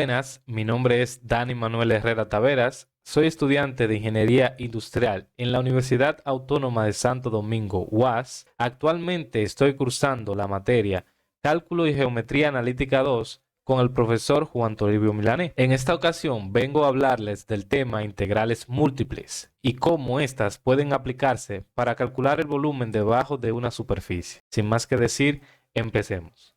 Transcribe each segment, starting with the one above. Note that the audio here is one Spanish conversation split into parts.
Buenas, mi nombre es Dani Manuel Herrera Taveras. Soy estudiante de Ingeniería Industrial en la Universidad Autónoma de Santo Domingo, UAS. Actualmente estoy cursando la materia Cálculo y Geometría Analítica 2 con el profesor Juan Toribio Milanés. En esta ocasión vengo a hablarles del tema integrales múltiples y cómo éstas pueden aplicarse para calcular el volumen debajo de una superficie. Sin más que decir, empecemos.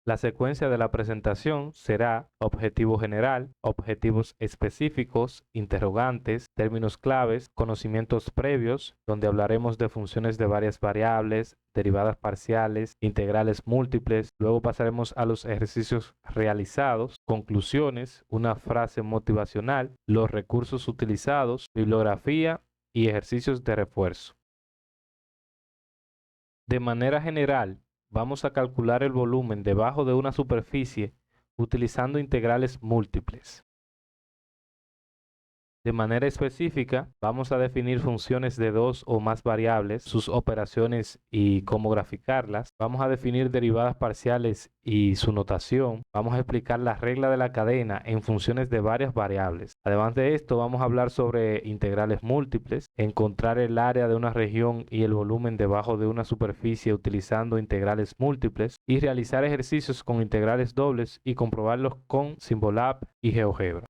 La secuencia de la presentación será objetivo general, objetivos específicos, interrogantes, términos claves, conocimientos previos, donde hablaremos de funciones de varias variables, derivadas parciales, integrales múltiples. Luego pasaremos a los ejercicios realizados, conclusiones, una frase motivacional, los recursos utilizados, bibliografía y ejercicios de refuerzo. De manera general, vamos a calcular el volumen debajo de una superficie utilizando integrales múltiples. De manera específica, vamos a definir funciones de dos o más variables, sus operaciones y cómo graficarlas. Vamos a definir derivadas parciales y su notación. Vamos a explicar la regla de la cadena en funciones de varias variables. Además de esto, vamos a hablar sobre integrales múltiples, encontrar el área de una región y el volumen debajo de una superficie utilizando integrales múltiples y realizar ejercicios con integrales dobles y comprobarlos con Symbolab y GeoGebra.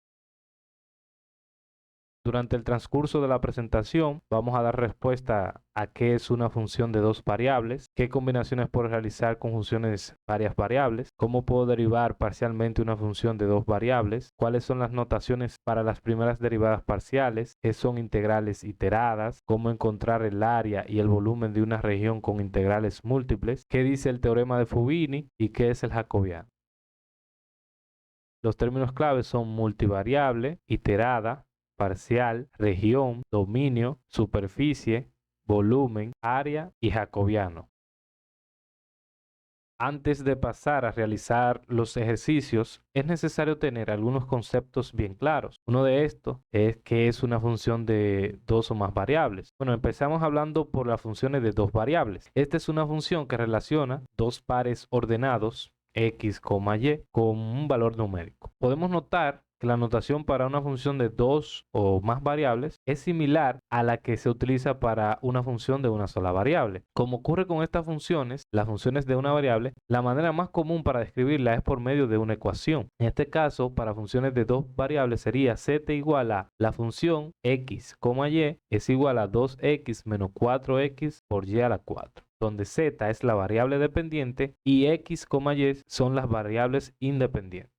Durante el transcurso de la presentación vamos a dar respuesta a qué es una función de dos variables, qué combinaciones puedo realizar con funciones varias variables, cómo puedo derivar parcialmente una función de dos variables, cuáles son las notaciones para las primeras derivadas parciales, qué son integrales iteradas, cómo encontrar el área y el volumen de una región con integrales múltiples, qué dice el teorema de Fubini y qué es el jacobiano. Los términos claves son multivariable, iterada, parcial, región, dominio, superficie, volumen, área y jacobiano. Antes de pasar a realizar los ejercicios, es necesario tener algunos conceptos bien claros. Uno de estos es qué es una función de dos o más variables. Bueno, empezamos hablando por las funciones de dos variables. Esta es una función que relaciona dos pares ordenados, x, y, con un valor numérico. Podemos notar que la notación para una función de dos o más variables es similar a la que se utiliza para una función de una sola variable. Como ocurre con estas funciones, las funciones de una variable, la manera más común para describirla es por medio de una ecuación. En este caso, para funciones de dos variables sería z igual a la función x, y es igual a 2x menos 4x por y a la 4. Donde z es la variable dependiente y x, y son las variables independientes.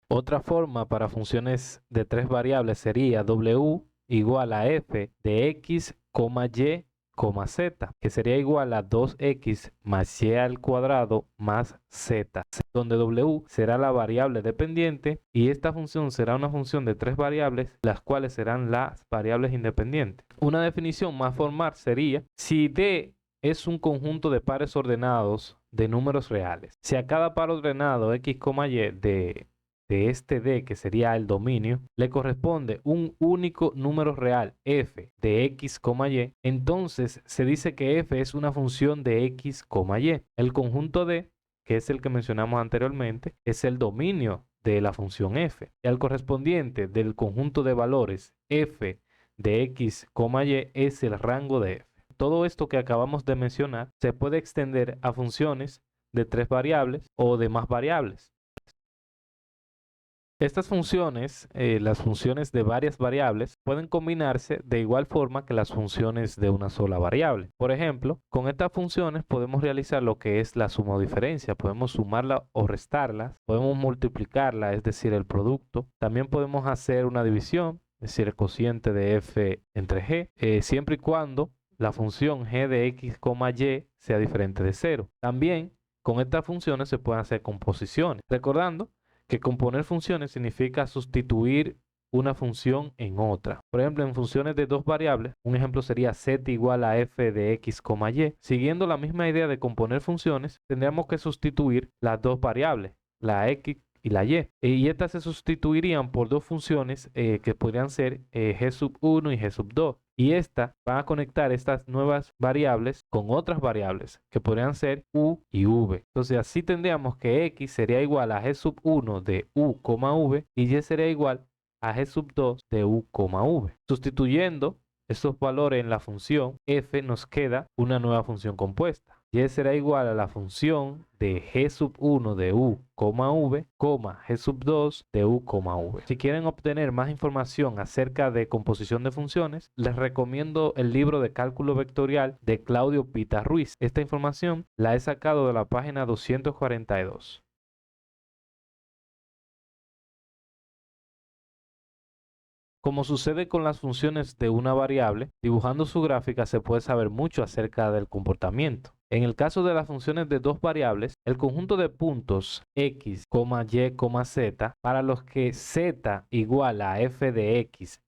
Otra forma para funciones de tres variables sería w igual a f de x, y, z, que sería igual a 2x más y al cuadrado más z, donde w será la variable dependiente y esta función será una función de tres variables, las cuales serán las variables independientes. Una definición más formal sería si D es un conjunto de pares ordenados de números reales. Si a cada par ordenado x, y de este D, que sería el dominio, le corresponde un único número real, f de x, y, entonces se dice que f es una función de x, y. El conjunto D, que es el que mencionamos anteriormente, es el dominio de la función f. Y el correspondiente del conjunto de valores f de x, y es el rango de f. Todo esto que acabamos de mencionar se puede extender a funciones de tres variables o de más variables. Estas funciones, las funciones de varias variables, pueden combinarse de igual forma que las funciones de una sola variable. Por ejemplo, con estas funciones podemos realizar lo que es la suma o diferencia. Podemos sumarla o restarlas, podemos multiplicarla, es decir, el producto. También podemos hacer una división, es decir, el cociente de f entre g, siempre y cuando la función g de x, y sea diferente de 0. También con estas funciones se pueden hacer composiciones. Recordando que componer funciones significa sustituir una función en otra. Por ejemplo, en funciones de dos variables, un ejemplo sería z igual a f de x, y. Siguiendo la misma idea de componer funciones, tendríamos que sustituir las dos variables, la x y la y. Y estas se sustituirían por dos funciones que podrían ser g sub 1 y g sub 2. Y esta va a conectar estas nuevas variables con otras variables que podrían ser u y v. Entonces así tendríamos que x sería igual a g sub 1 de u, v y y sería igual a g sub 2 de u, v. Sustituyendo estos valores en la función f nos queda una nueva función compuesta. Y será igual a la función de g sub 1 de u, v, g sub 2 de u, v. Si quieren obtener más información acerca de composición de funciones, les recomiendo el libro de cálculo vectorial de Claudio Pita Ruiz. Esta información la he sacado de la página 242. Como sucede con las funciones de una variable, dibujando su gráfica se puede saber mucho acerca del comportamiento. En el caso de las funciones de dos variables, el conjunto de puntos x, y, z, para los que z igual a f de x,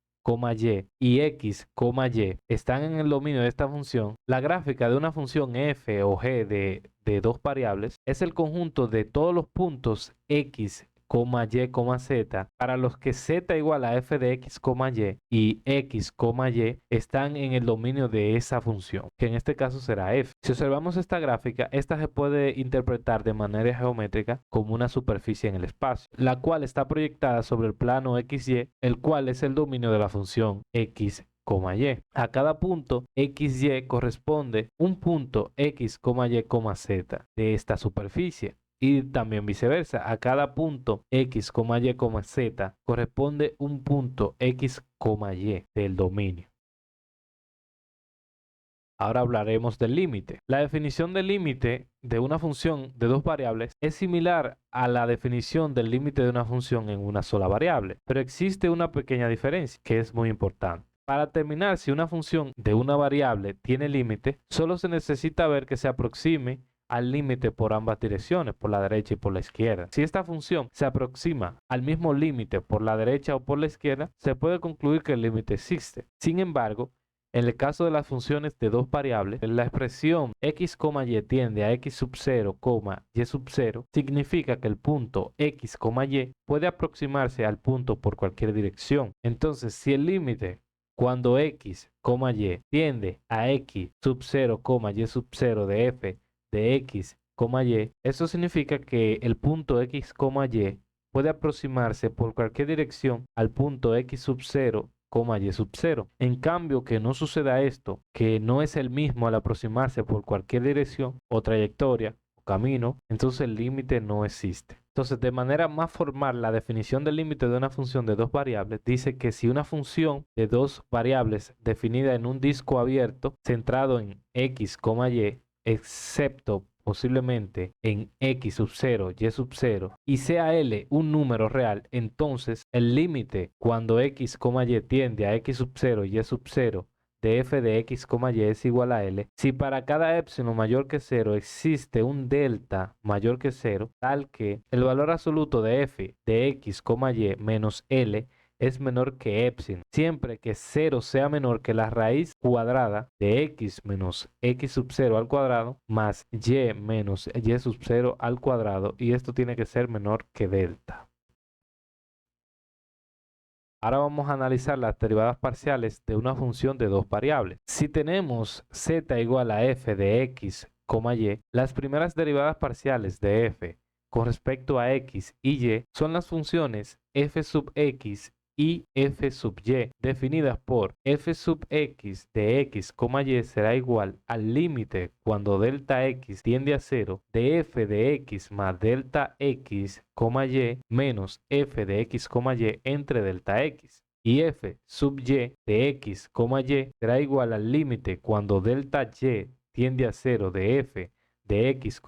y x, y están en el dominio de esta función, la gráfica de una función f o g de dos variables es el conjunto de todos los puntos x, y, z, para los que z igual a f de x, y x, y están en el dominio de esa función, que en este caso será f. Si observamos esta gráfica, esta se puede interpretar de manera geométrica como una superficie en el espacio, la cual está proyectada sobre el plano xy, el cual es el dominio de la función x, y. A cada punto xy corresponde un punto x, y, z de esta superficie. Y también viceversa, a cada punto x, y, z corresponde un punto x, y del dominio. Ahora hablaremos del límite. La definición del límite de una función de dos variables es similar a la definición del límite de una función en una sola variable, pero existe una pequeña diferencia que es muy importante. Para determinar si una función de una variable tiene límite, solo se necesita ver que se aproxime al límite por ambas direcciones, por la derecha y por la izquierda. Si esta función se aproxima al mismo límite por la derecha o por la izquierda, se puede concluir que el límite existe. Sin embargo, en el caso de las funciones de dos variables, la expresión x, y tiende a x sub 0, y sub 0 significa que el punto x, y puede aproximarse al punto por cualquier dirección. Entonces, si el límite cuando x, y tiende a x sub 0, y sub 0 de f de x, y, eso significa que el punto x, y puede aproximarse por cualquier dirección al punto x sub 0, y sub 0. En cambio, que no suceda esto, que no es el mismo al aproximarse por cualquier dirección o trayectoria o camino, entonces el límite no existe. Entonces, de manera más formal, la definición del límite de una función de dos variables dice que si una función de dos variables definida en un disco abierto centrado en x, y, excepto posiblemente en x sub 0, y sub 0, y sea L un número real, entonces el límite cuando x, y tiende a x sub 0, y sub 0 de f de x, y es igual a L, si para cada epsilon mayor que 0 existe un delta mayor que 0, tal que el valor absoluto de f de x, y menos L es menor que epsilon, siempre que 0 sea menor que la raíz cuadrada de x menos x sub 0 al cuadrado más y menos y sub 0 al cuadrado, y esto tiene que ser menor que delta. Ahora vamos a analizar las derivadas parciales de una función de dos variables. Si tenemos z igual a f de x, y, las primeras derivadas parciales de f con respecto a x y y son las funciones f sub x y f sub y, definidas por f sub x de x, y será igual al límite cuando delta x tiende a 0 de f de x más delta x, y menos f de x, y entre delta x. Y f sub y de x, y será igual al límite cuando delta y tiende a 0 de f de x,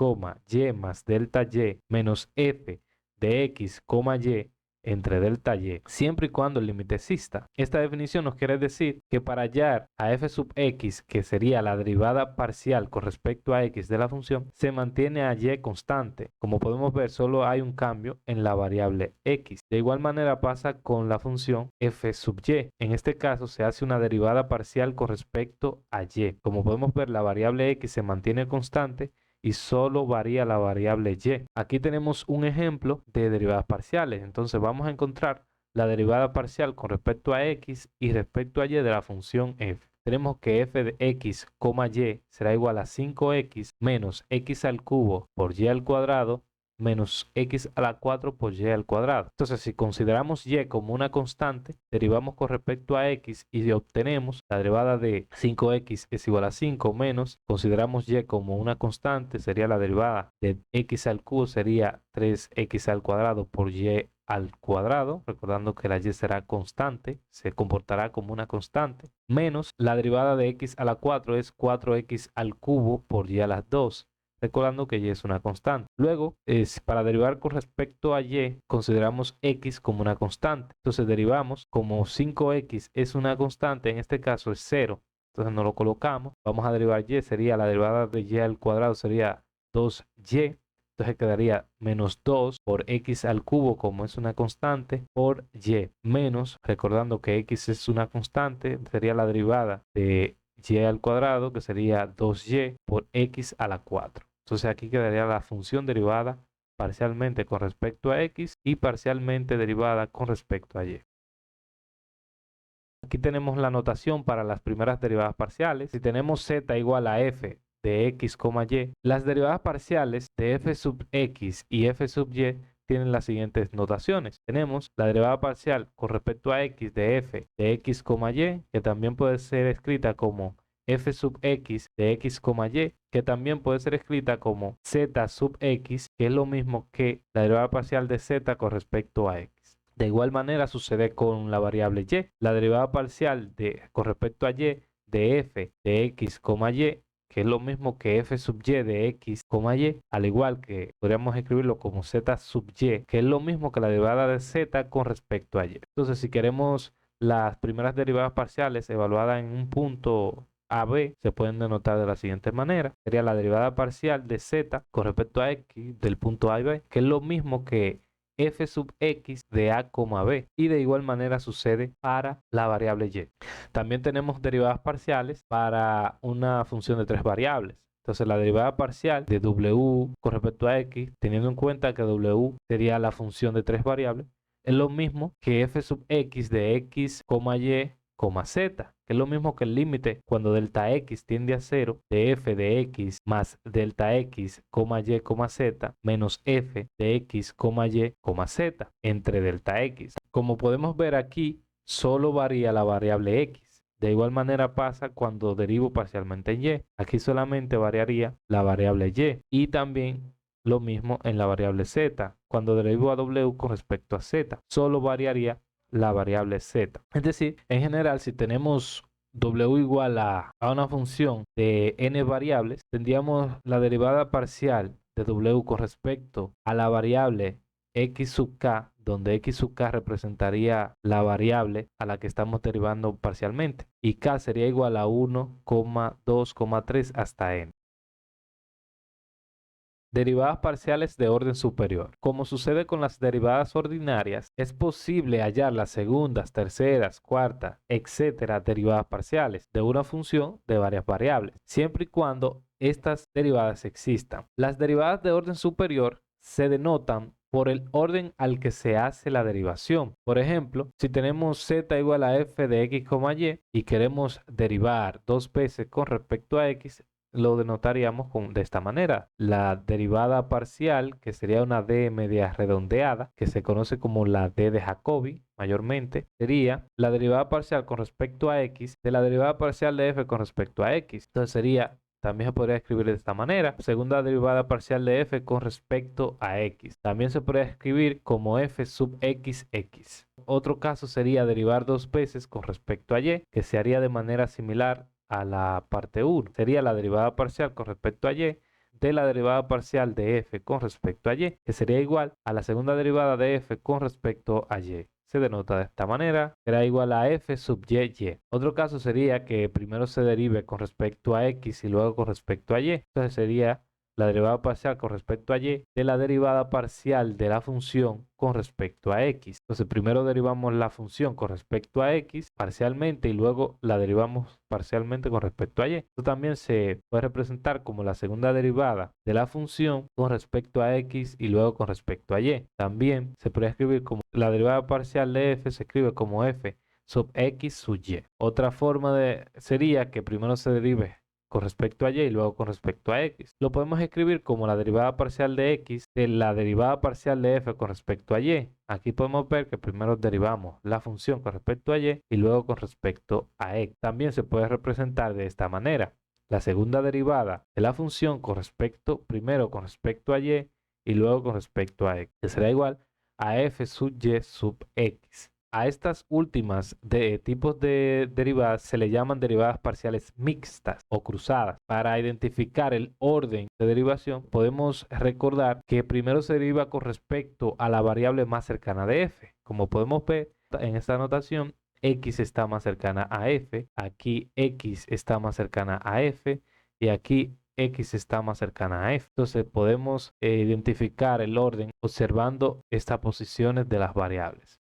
y más delta y menos f de x, y entre delta y, siempre y cuando el límite exista. Esta definición nos quiere decir que para hallar a f sub x, que sería la derivada parcial con respecto a x de la función, se mantiene a y constante. Como podemos ver, solo hay un cambio en la variable x. De igual manera pasa con la función f sub y. En este caso se hace una derivada parcial con respecto a y. Como podemos ver, la variable x se mantiene constante y solo varía la variable y. Aquí tenemos un ejemplo de derivadas parciales. Entonces vamos a encontrar la derivada parcial con respecto a x y respecto a y de la función f. Tenemos que f de x, y será igual a 5x menos x al cubo por y al cuadrado menos x a la 4 por y al cuadrado. Entonces, si consideramos y como una constante, derivamos con respecto a x y obtenemos la derivada de 5x es igual a 5 menos, consideramos y como una constante, sería la derivada de x al cubo, sería 3x al cuadrado por y al cuadrado, recordando que la y será constante, se comportará como una constante, menos la derivada de x a la 4 es 4x al cubo por y a las 2, recordando que y es una constante. Luego, para derivar con respecto a y, consideramos x como una constante. Entonces derivamos como 5x es una constante, en este caso es 0. Entonces no lo colocamos. Vamos a derivar y, sería la derivada de y al cuadrado, sería 2y. Entonces quedaría menos 2 por x al cubo, como es una constante, por y, menos, recordando que x es una constante, sería la derivada de y al cuadrado, que sería 2y por x a la 4. Entonces aquí quedaría la función derivada parcialmente con respecto a x y parcialmente derivada con respecto a y. Aquí tenemos la notación para las primeras derivadas parciales. Si tenemos z igual a f de x, y, las derivadas parciales de f sub x y f sub y tienen las siguientes notaciones. Tenemos la derivada parcial con respecto a x de f de x, y, que también puede ser escrita como f sub x de x, y, que también puede ser escrita como z sub x, que es lo mismo que la derivada parcial de z con respecto a x. De igual manera sucede con la variable y. La derivada parcial con respecto a y de f de x, y, que es lo mismo que f sub y de x, y, al igual que podríamos escribirlo como z sub y, que es lo mismo que la derivada de z con respecto a y. Entonces, si queremos las primeras derivadas parciales evaluadas en un punto a, b, se pueden denotar de la siguiente manera. Sería la derivada parcial de z con respecto a x del punto a y b, que es lo mismo que f sub x de a, b. Y de igual manera sucede para la variable y. También tenemos derivadas parciales para una función de tres variables. Entonces la derivada parcial de w con respecto a x, teniendo en cuenta que w sería la función de tres variables, es lo mismo que f sub x de x, y, z, que es lo mismo que el límite cuando delta x tiende a 0 de f de x más delta x, y, z menos f de x, y, z entre delta x. Como podemos ver aquí, solo varía la variable x. De igual manera pasa cuando derivo parcialmente en y. Aquí solamente variaría la variable y también lo mismo en la variable z. Cuando derivo a w con respecto a z, solo variaría la variable z. Es decir, en general, si tenemos w igual a una función de n variables, tendríamos la derivada parcial de w con respecto a la variable x sub k, donde x sub k representaría la variable a la que estamos derivando parcialmente, y k sería igual a 1, 2, 3 hasta n. Derivadas parciales de orden superior. Como sucede con las derivadas ordinarias, es posible hallar las segundas, terceras, cuartas, etcétera, derivadas parciales de una función de varias variables, siempre y cuando estas derivadas existan. Las derivadas de orden superior se denotan por el orden al que se hace la derivación. Por ejemplo, si tenemos z igual a f de x, y queremos derivar dos veces con respecto a x, lo denotaríamos de esta manera. La derivada parcial, que sería una d media redondeada, que se conoce como la d de Jacobi mayormente, sería la derivada parcial con respecto a x de la derivada parcial de f con respecto a x. Entonces sería, también se podría escribir de esta manera, segunda derivada parcial de f con respecto a x. También se podría escribir como f sub x. Otro caso sería derivar dos veces con respecto a y, que se haría de manera similar a la parte 1. Sería la derivada parcial con respecto a y de la derivada parcial de f con respecto a y, que sería igual a la segunda derivada de f con respecto a y. Se denota de esta manera, será igual a f sub y. Otro caso sería que primero se derive con respecto a x y luego con respecto a y. Entonces sería la derivada parcial con respecto a y de la derivada parcial de la función con respecto a x. Entonces primero derivamos la función con respecto a x parcialmente y luego la derivamos parcialmente con respecto a y. Esto también se puede representar como la segunda derivada de la función con respecto a x y luego con respecto a y. También se puede escribir como la derivada parcial de f, se escribe como f sub x sub y. Otra forma sería que primero se derive con respecto a y y luego con respecto a x. Lo podemos escribir como la derivada parcial de x de la derivada parcial de f con respecto a y. Aquí podemos ver que primero derivamos la función con respecto a y y luego con respecto a x. También se puede representar de esta manera. La segunda derivada de la función primero con respecto a y y luego con respecto a x, que será igual a f sub y sub x. A estas últimas tipos de derivadas se le llaman derivadas parciales mixtas o cruzadas. Para identificar el orden de derivación, podemos recordar que primero se deriva con respecto a la variable más cercana de f. Como podemos ver en esta notación, x está más cercana a f, aquí x está más cercana a f y aquí x está más cercana a f. Entonces podemos identificar el orden observando estas posiciones de las variables.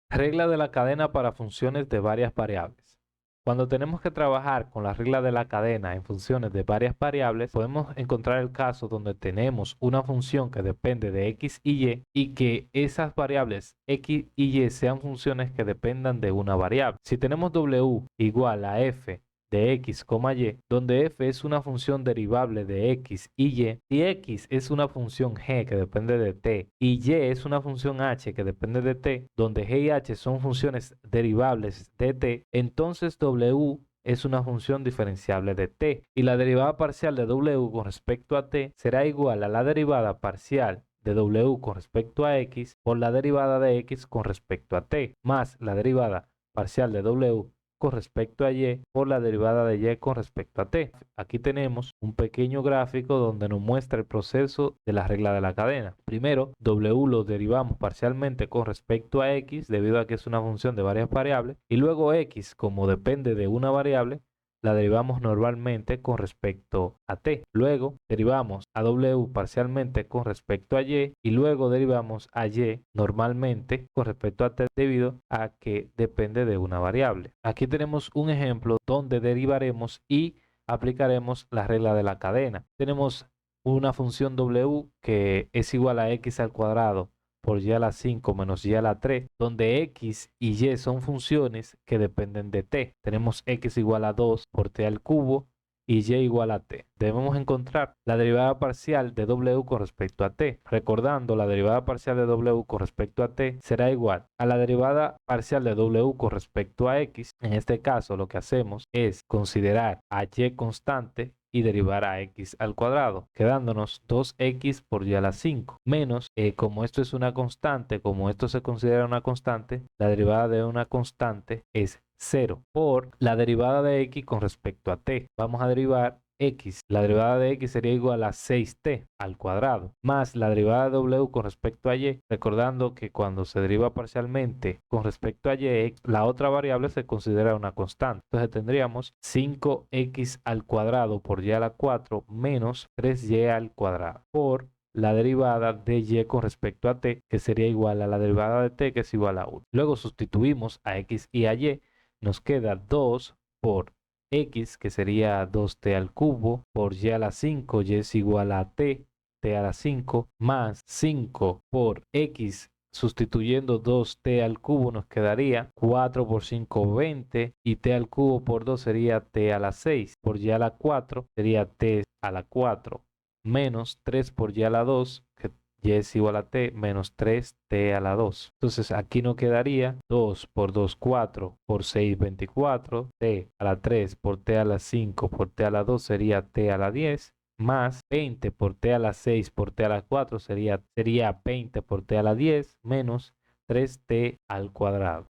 Regla de la cadena para funciones de varias variables. Cuando tenemos que trabajar con la regla de la cadena en funciones de varias variables, podemos encontrar el caso donde tenemos una función que depende de x y que esas variables x y y sean funciones que dependan de una variable. Si tenemos w igual a f de x, y, donde f es una función derivable de x y y, y x es una función g que depende de t, y y es una función h que depende de t, donde g y h son funciones derivables de t, entonces w es una función diferenciable de t, y la derivada parcial de w con respecto a t será igual a la derivada parcial de w con respecto a x por la derivada de x con respecto a t, más la derivada parcial de w con respecto a y por la derivada de y con respecto a t. Aquí tenemos un pequeño gráfico donde nos muestra el proceso de la regla de la cadena. Primero, w lo derivamos parcialmente con respecto a x debido a que es una función de varias variables y luego x, como depende de una variable, la derivamos normalmente con respecto a t. Luego derivamos a w parcialmente con respecto a y y luego derivamos a y normalmente con respecto a t debido a que depende de una variable. Aquí tenemos un ejemplo donde derivaremos y aplicaremos la regla de la cadena. Tenemos una función w que es igual a x al cuadrado por y a la 5 menos y a la 3, donde x y y son funciones que dependen de t. Tenemos x igual a 2 por t al cubo y y igual a t. Debemos encontrar la derivada parcial de w con respecto a t. Recordando, la derivada parcial de w con respecto a t será igual a la derivada parcial de w con respecto a x. En este caso, lo que hacemos es considerar a y constante y derivar a x al cuadrado, quedándonos 2x por y a la 5, menos, como esto es una constante, como esto se considera una constante, la derivada de una constante es 0 por la derivada de x con respecto a t. Vamos a derivar x. La derivada de x sería igual a 6t al cuadrado, más la derivada de w con respecto a y, recordando que cuando se deriva parcialmente con respecto a y, la otra variable se considera una constante. Entonces tendríamos 5x al cuadrado por y a la 4 menos 3y al cuadrado por la derivada de y con respecto a t, que sería igual a la derivada de t, que es igual a 1. Luego sustituimos a x y a y, nos queda 2 por x, que sería 2t al cubo, por y a la 5, y es igual a t a la 5, más 5 por x, sustituyendo 2t al cubo nos quedaría 4 por 5, 20, y t al cubo por 2 sería t a la 6, por y a la 4 sería t a la 4, menos 3 por y a la 2, que y es igual a t, menos 3t a la 2. Entonces aquí nos quedaría 2 por 2, 4, por 6, 24, t a la 3 por t a la 5 por t a la 2 sería t a la 10, más 20 por t a la 6 por t a la 4 sería 20 por t a la 10, menos 3t al cuadrado.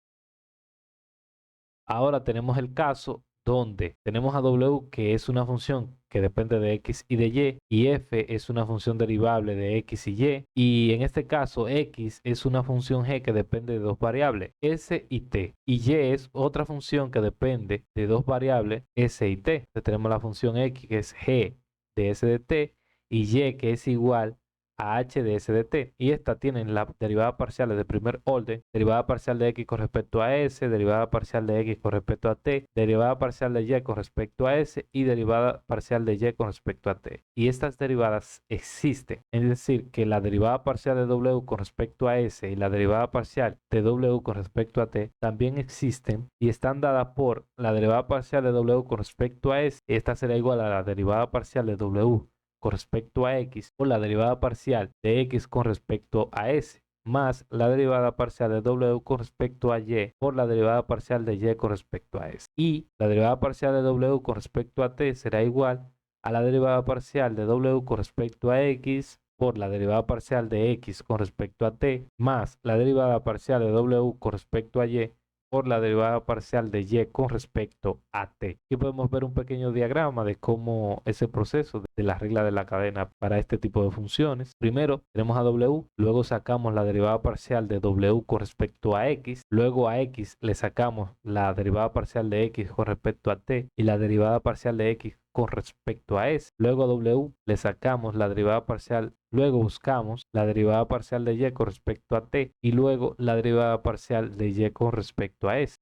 Ahora tenemos el caso donde tenemos a w, que es una función que depende de x y de y f es una función derivable de x y en este caso x es una función g que depende de dos variables, s y t, y es otra función que depende de dos variables, s y t. Entonces tenemos la función x, que es g de S de t y y que es igual a h de S de t. Y esta tienen la derivada parcial de primer orden, derivada parcial de x con respecto a S, derivada parcial de x con respecto a t, derivada parcial de y con respecto a S y derivada parcial de y con respecto a t. Y estas derivadas existen. Es decir, que la derivada parcial de w con respecto a S y la derivada parcial de w con respecto a t también existen y están dadas por la derivada parcial de w con respecto a S. Esta será igual a la derivada parcial de w con respecto a x o la derivada parcial de x con respecto a s más la derivada parcial de w con respecto a y por la derivada parcial de y con respecto a s. Y la derivada parcial de w con respecto a t será igual a la derivada parcial de w con respecto a x por la derivada parcial de x con respecto a t más la derivada parcial de w con respecto a y por la derivada parcial de y con respecto a t. Aquí podemos ver un pequeño diagrama de cómo es el proceso de la regla de la cadena para este tipo de funciones. Primero tenemos a w, luego sacamos la derivada parcial de w con respecto a x, luego a x le sacamos la derivada parcial de x con respecto a t y la derivada parcial de x con respecto a s. Luego a w le sacamos la derivada parcial, luego buscamos la derivada parcial de y con respecto a t y luego la derivada parcial de y con respecto a s.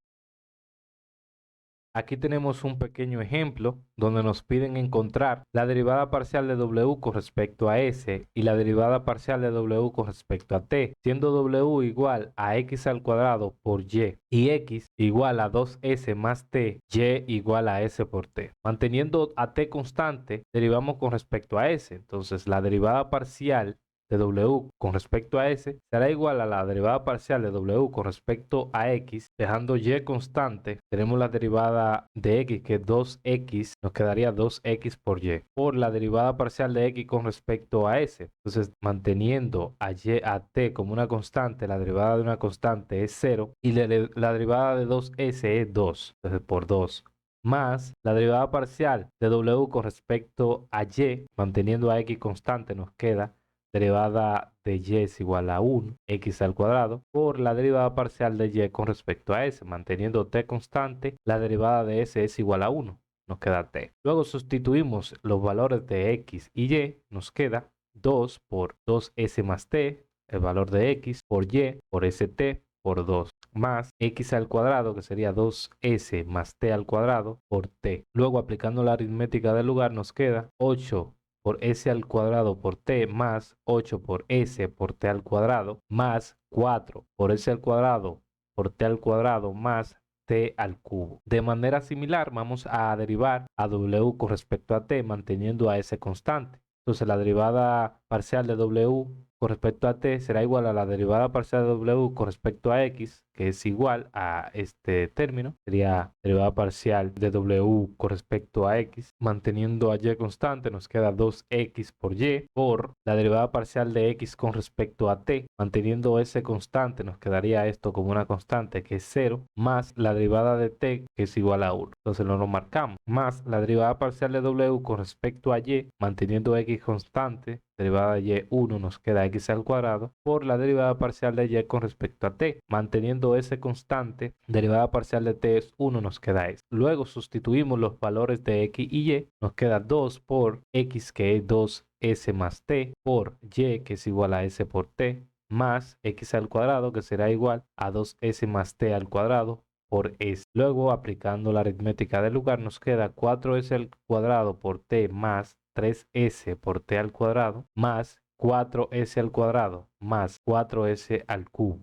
Aquí tenemos un pequeño ejemplo donde nos piden encontrar la derivada parcial de w con respecto a s y la derivada parcial de w con respecto a t, siendo w igual a x al cuadrado por y x igual a 2s más t, y igual a s por t. Manteniendo a t constante, derivamos con respecto a s. Entonces, la derivada parcial de w con respecto a s será igual a la derivada parcial de w con respecto a x, dejando y constante. Tenemos la derivada de x que es 2x, nos quedaría 2x por y, por la derivada parcial de x con respecto a s. Entonces, manteniendo a t como una constante, la derivada de una constante es 0 y la derivada de 2s es 2, entonces por 2 más la derivada parcial de w con respecto a y, manteniendo a x constante, nos queda derivada de y es igual a 1, x al cuadrado, por la derivada parcial de y con respecto a s, manteniendo t constante, la derivada de s es igual a 1, nos queda t. Luego sustituimos los valores de x y y, nos queda 2 por 2s más t, el valor de x, por y, por st, por 2, más x al cuadrado, que sería 2s más t al cuadrado, por t. Luego, aplicando la aritmética del lugar, nos queda 8 por s al cuadrado por t más 8 por s por t al cuadrado más 4 por s al cuadrado por t al cuadrado más t al cubo. De manera similar vamos a derivar a w con respecto a t manteniendo a s constante. Entonces la derivada parcial de w con respecto a t será igual a la derivada parcial de w con respecto a x, que es igual a este término. Sería derivada parcial de w con respecto a x, manteniendo a y constante, nos queda 2x por y, por la derivada parcial de x con respecto a t, manteniendo s constante, nos quedaría esto como una constante que es 0, más la derivada de t, que es igual a 1. Entonces no lo marcamos, más la derivada parcial de w con respecto a y, manteniendo x constante, derivada de y1 nos queda x al cuadrado, por la derivada parcial de y con respecto a t, manteniendo s constante, derivada parcial de t es 1, nos queda s. Luego sustituimos los valores de x y y, nos queda 2 por x que es 2s más t, por y que es igual a s por t, más x al cuadrado que será igual a 2s más t al cuadrado por s. Luego, aplicando la aritmética del lugar, nos queda 4s al cuadrado por t más 3s por t al cuadrado más 4s al cuadrado más 4s al cubo.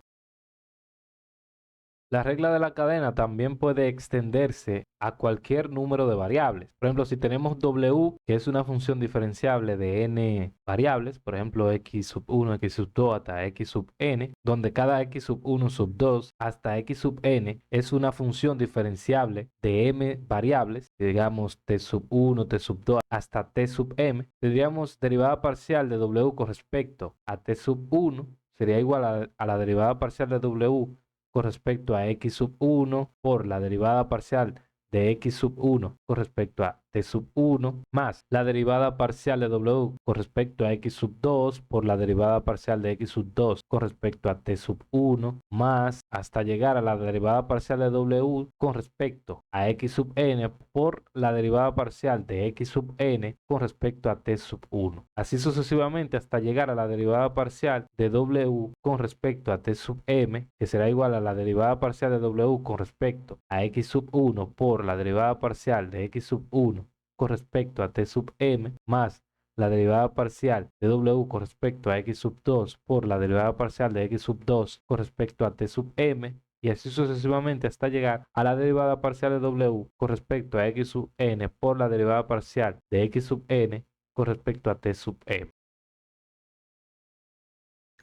La regla de la cadena también puede extenderse a cualquier número de variables. Por ejemplo, si tenemos w, que es una función diferenciable de n variables, por ejemplo, x sub 1, x sub 2 hasta x sub n, donde cada x sub 1, sub 2 hasta x sub n es una función diferenciable de m variables, digamos t sub 1, t sub 2 hasta t sub m, tendríamos derivada parcial de w con respecto a t sub 1, sería igual a la derivada parcial de w con respecto a x sub 1 por la derivada parcial de x sub 1 con respecto a t sub 1 más la derivada parcial de w con respecto a x sub 2 por la derivada parcial de x sub 2 con respecto a t sub 1 más hasta llegar a la derivada parcial de w con respecto a x sub n por la derivada parcial de x sub n con respecto a t sub 1. Así sucesivamente hasta llegar a la derivada parcial de w con respecto a t sub m, que será igual a la derivada parcial de w con respecto a x sub 1 por la derivada parcial de x sub 1 con respecto a t sub m más la derivada parcial de w con respecto a x sub 2 por la derivada parcial de x sub 2 con respecto a t sub m, y así sucesivamente hasta llegar a la derivada parcial de w con respecto a x sub n por la derivada parcial de x sub n con respecto a t sub m.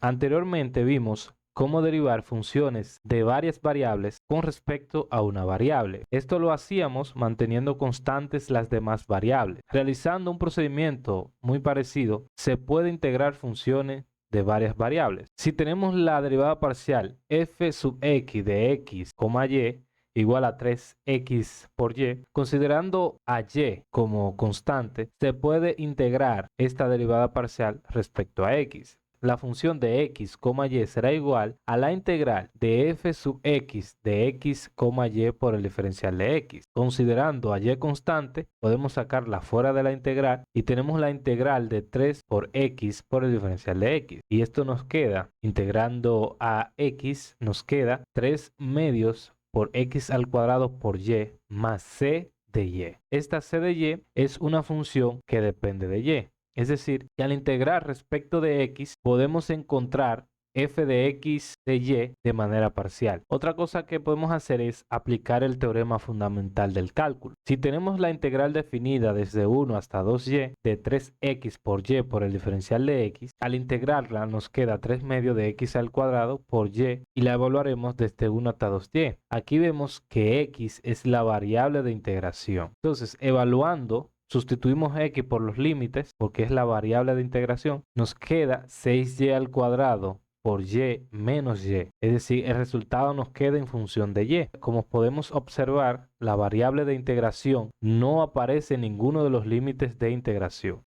Anteriormente vimos cómo derivar funciones de varias variables con respecto a una variable. Esto lo hacíamos manteniendo constantes las demás variables. Realizando un procedimiento muy parecido, se puede integrar funciones de varias variables. Si tenemos la derivada parcial f sub x de x, y igual a 3x por y, considerando a y como constante, se puede integrar esta derivada parcial respecto a x. La función de x, y será igual a la integral de f sub x de x, y por el diferencial de x. Considerando a y constante, podemos sacarla fuera de la integral y tenemos la integral de 3 por x por el diferencial de x. Y esto nos queda, integrando a x, nos queda 3 medios por x al cuadrado por y más c de y. Esta c de y es una función que depende de y. Es decir, que al integrar respecto de x podemos encontrar f de x de y de manera parcial. Otra cosa que podemos hacer es aplicar el teorema fundamental del cálculo. Si tenemos la integral definida desde 1 hasta 2y de 3x por y por el diferencial de x, al integrarla nos queda 3 medios de x al cuadrado por y la evaluaremos desde 1 hasta 2y. Aquí vemos que x es la variable de integración. Entonces, evaluando, sustituimos x por los límites, porque es la variable de integración, nos queda 6y al cuadrado por y menos y. Es decir, el resultado nos queda en función de y. Como podemos observar, la variable de integración no aparece en ninguno de los límites de integración.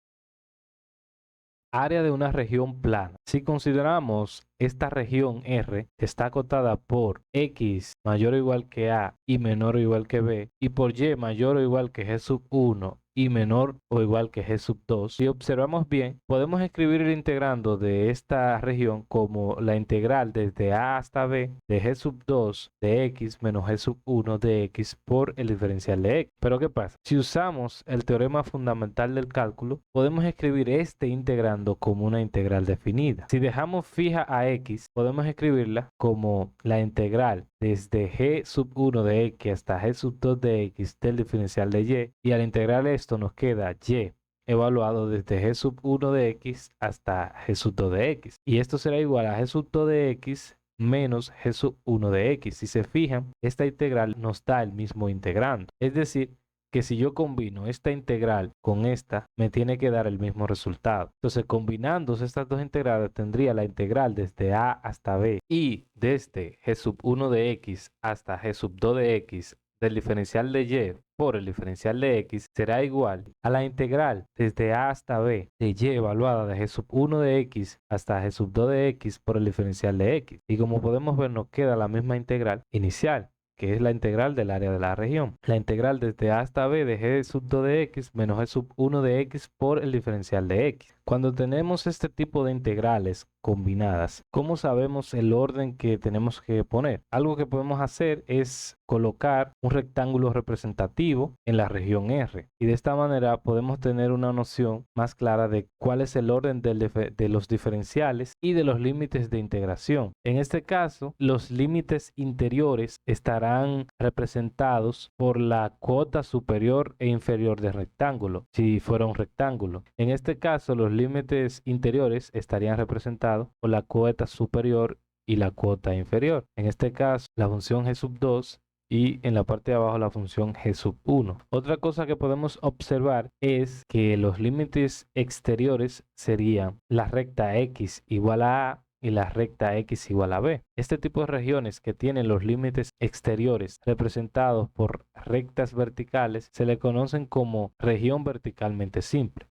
Área de una región plana. Si consideramos esta región R, que está acotada por x mayor o igual que a y menor o igual que b, y por y mayor o igual que g sub 1 y menor o igual que g sub 2, si observamos bien, podemos escribir el integrando de esta región como la integral desde a hasta b de g sub 2 de x menos g sub 1 de x por el diferencial de x. Pero ¿qué pasa? Si usamos el teorema fundamental del cálculo, podemos escribir este integrando como una integral definida. Si dejamos fija a x, podemos escribirla como la integral desde g sub 1 de x hasta g sub 2 de x del diferencial de y al integrar esto nos queda y evaluado desde g sub 1 de x hasta g sub 2 de x. Y esto será igual a g sub 2 de x menos g sub 1 de x. Si se fijan, esta integral nos da el mismo integrando. Es decir, que si yo combino esta integral con esta, me tiene que dar el mismo resultado. Entonces, combinando estas dos integrales, tendría la integral desde a hasta b y desde g sub 1 de x hasta g sub 2 de x del diferencial de y por el diferencial de x será igual a la integral desde a hasta b de y evaluada de g sub 1 de x hasta g sub 2 de x por el diferencial de x. Y como podemos ver, nos queda la misma integral inicial, que es la integral del área de la región. La integral desde a hasta b de g sub 2 de x menos g sub 1 de x por el diferencial de x. Cuando tenemos este tipo de integrales combinadas, ¿cómo sabemos el orden que tenemos que poner? Algo que podemos hacer es colocar un rectángulo representativo en la región R y de esta manera podemos tener una noción más clara de cuál es el orden de los diferenciales y de los límites de integración. En este caso, los límites interiores estarán representados por la cuota superior e inferior del rectángulo, si fuera un rectángulo. En este caso, los límites interiores estarían representados por la cuota superior y la cuota inferior. En este caso, la función g sub 2 y en la parte de abajo la función g sub 1. Otra cosa que podemos observar es que los límites exteriores serían la recta x igual a y la recta x igual a b. Este tipo de regiones que tienen los límites exteriores representados por rectas verticales se le conocen como región verticalmente simple.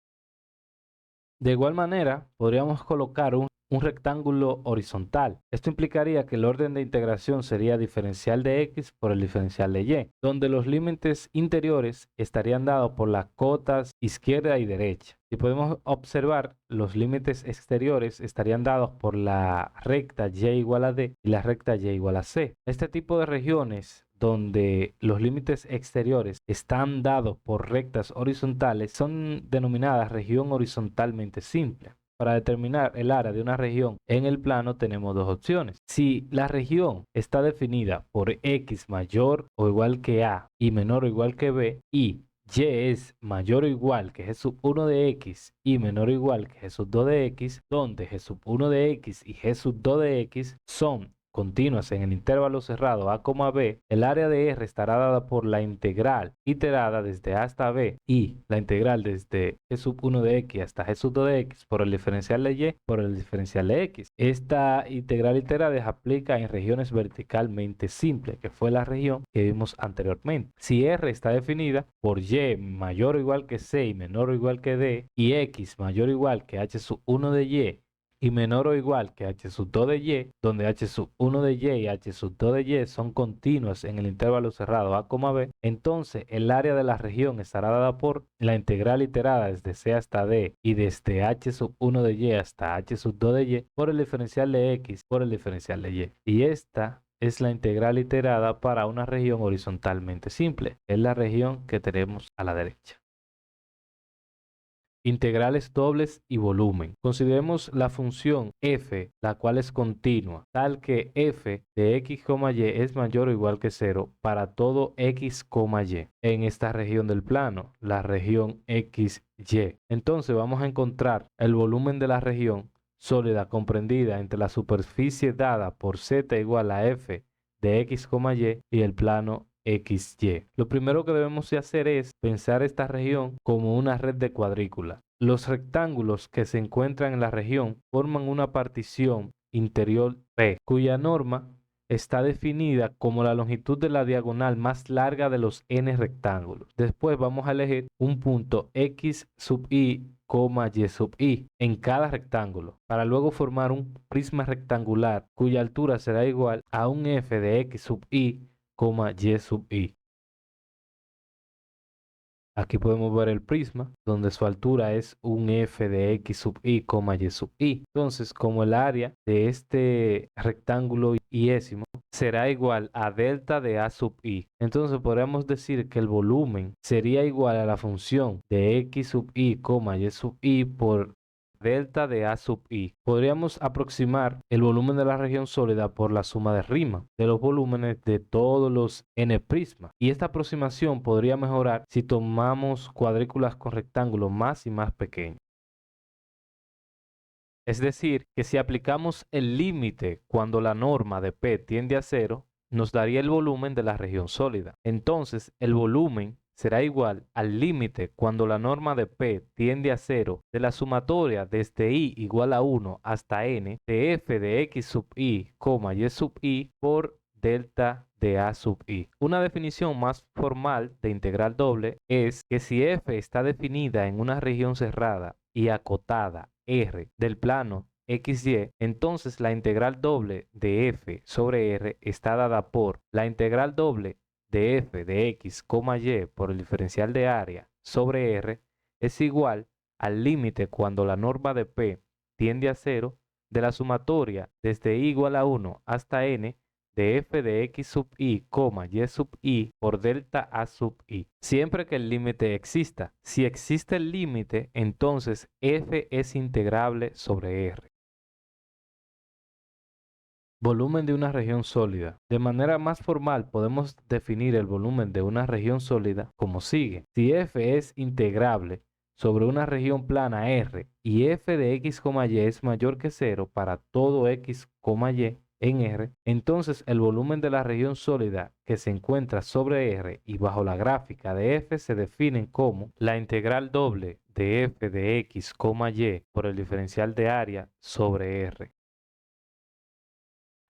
De igual manera, podríamos colocar un rectángulo horizontal. Esto implicaría que el orden de integración sería diferencial de x por el diferencial de y, donde los límites interiores estarían dados por las cotas izquierda y derecha. Y podemos observar, los límites exteriores estarían dados por la recta y igual a d y la recta y igual a c. Este tipo de regiones donde los límites exteriores están dados por rectas horizontales son denominadas región horizontalmente simple. Para determinar el área de una región en el plano tenemos dos opciones. Si la región está definida por x mayor o igual que a y menor o igual que b y y es mayor o igual que g sub 1 de x y menor o igual que g sub 2 de x, donde g sub 1 de x y g sub 2 de x son continuas en el intervalo cerrado a, b, el área de R estará dada por la integral iterada desde A hasta B y la integral desde g sub 1 de x hasta g sub 2 de x por el diferencial de y por el diferencial de x. Esta integral iterada se aplica en regiones verticalmente simples, que fue la región que vimos anteriormente. Si R está definida por y mayor o igual que c y menor o igual que d y x mayor o igual que h sub 1 de y menor o igual que h sub 2 de y, donde h sub 1 de y h sub 2 de y son continuas en el intervalo cerrado a, b, entonces el área de la región estará dada por la integral iterada desde c hasta d y desde h sub 1 de y hasta h sub 2 de y por el diferencial de x por el diferencial de y. Y esta es la integral iterada para una región horizontalmente simple. Es la región que tenemos a la derecha. Integrales dobles y volumen. Consideremos la función f, la cual es continua, tal que f de x, y es mayor o igual que 0 para todo x, y en esta región del plano, la región x, y. Entonces vamos a encontrar el volumen de la región sólida comprendida entre la superficie dada por z igual a f de x, y el plano XY. Lo primero que debemos de hacer es pensar esta región como una red de cuadrícula. Los rectángulos que se encuentran en la región forman una partición interior P, cuya norma está definida como la longitud de la diagonal más larga de los n rectángulos. Después vamos a elegir un punto x sub y, y sub i en cada rectángulo, para luego formar un prisma rectangular cuya altura será igual a un f de x sub y, y sub i. Aquí podemos ver el prisma, donde su altura es un f de x sub y, y sub i. Entonces, como el área de este rectángulo iésimo será igual a delta de a sub i, entonces podríamos decir que el volumen sería igual a la función de x sub y, y sub i por delta de a sub i. Podríamos aproximar el volumen de la región sólida por la suma de Riemann de los volúmenes de todos los n prismas. Y esta aproximación podría mejorar si tomamos cuadrículas con rectángulos más y más pequeños. Es decir, que si aplicamos el límite cuando la norma de P tiende a 0, nos daría el volumen de la región sólida. Entonces, el volumen será igual al límite cuando la norma de P tiende a 0 de la sumatoria desde i igual a 1 hasta n de f de x sub i, y sub i por delta de a sub i. Una definición más formal de integral doble es que si f está definida en una región cerrada y acotada R del plano XY, entonces la integral doble de f sobre R está dada por la integral doble de f de x, y por el diferencial de área sobre R es igual al límite cuando la norma de P tiende a 0 de la sumatoria desde i igual a 1 hasta n de f de x sub i, y sub i por delta a sub i, siempre que el límite exista. Si existe el límite, entonces f es integrable sobre R. Volumen de una región sólida. De manera más formal podemos definir el volumen de una región sólida como sigue. Si f es integrable sobre una región plana R y f de x, y es mayor que 0 para todo x, y en R, entonces el volumen de la región sólida que se encuentra sobre R y bajo la gráfica de f se definen como la integral doble de f de x, y por el diferencial de área sobre R.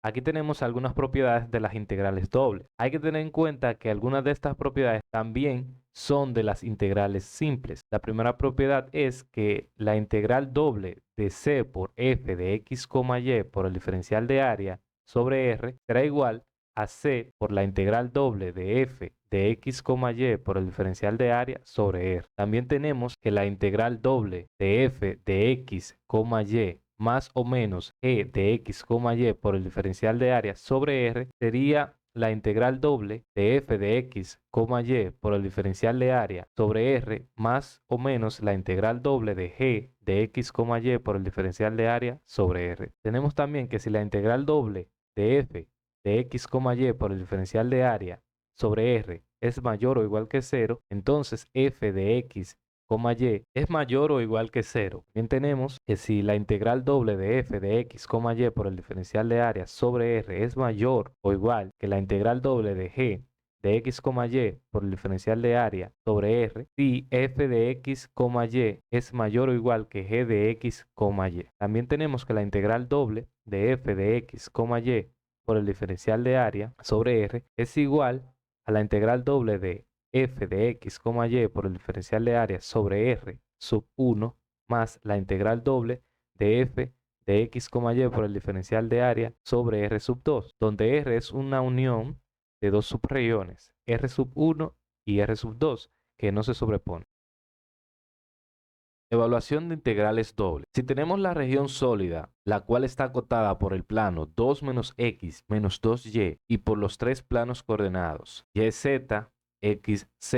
Aquí tenemos algunas propiedades de las integrales dobles. Hay que tener en cuenta que algunas de estas propiedades también son de las integrales simples. La primera propiedad es que la integral doble de c por f de x, y por el diferencial de área sobre r será igual a c por la integral doble de f de x, y por el diferencial de área sobre r. También tenemos que la integral doble de f de x, y más o menos g de x, y por el diferencial de área sobre r sería la integral doble de f de x, y por el diferencial de área sobre r más o menos la integral doble de g de x, y por el diferencial de área sobre r. Tenemos también que si la integral doble de f de x, y por el diferencial de área sobre r es mayor o igual que 0, entonces f de x, y es mayor o igual que 0. Bien, tenemos que si la integral doble de f de x, y por el diferencial de área sobre r es mayor o igual que la integral doble de g de x, y por el diferencial de área sobre r, si f de x, y es mayor o igual que g de x, y. También tenemos que la integral doble de f de x, y por el diferencial de área sobre r es igual a la integral doble de f de x, y por el diferencial de área sobre r sub 1 más la integral doble de f de x, y por el diferencial de área sobre r sub 2, donde r es una unión de dos subregiones, r sub 1 y r sub 2, que no se sobreponen. Evaluación de integrales dobles. Si tenemos la región sólida, la cual está acotada por el plano 2 menos x menos 2y y por los tres planos coordenados yz, xz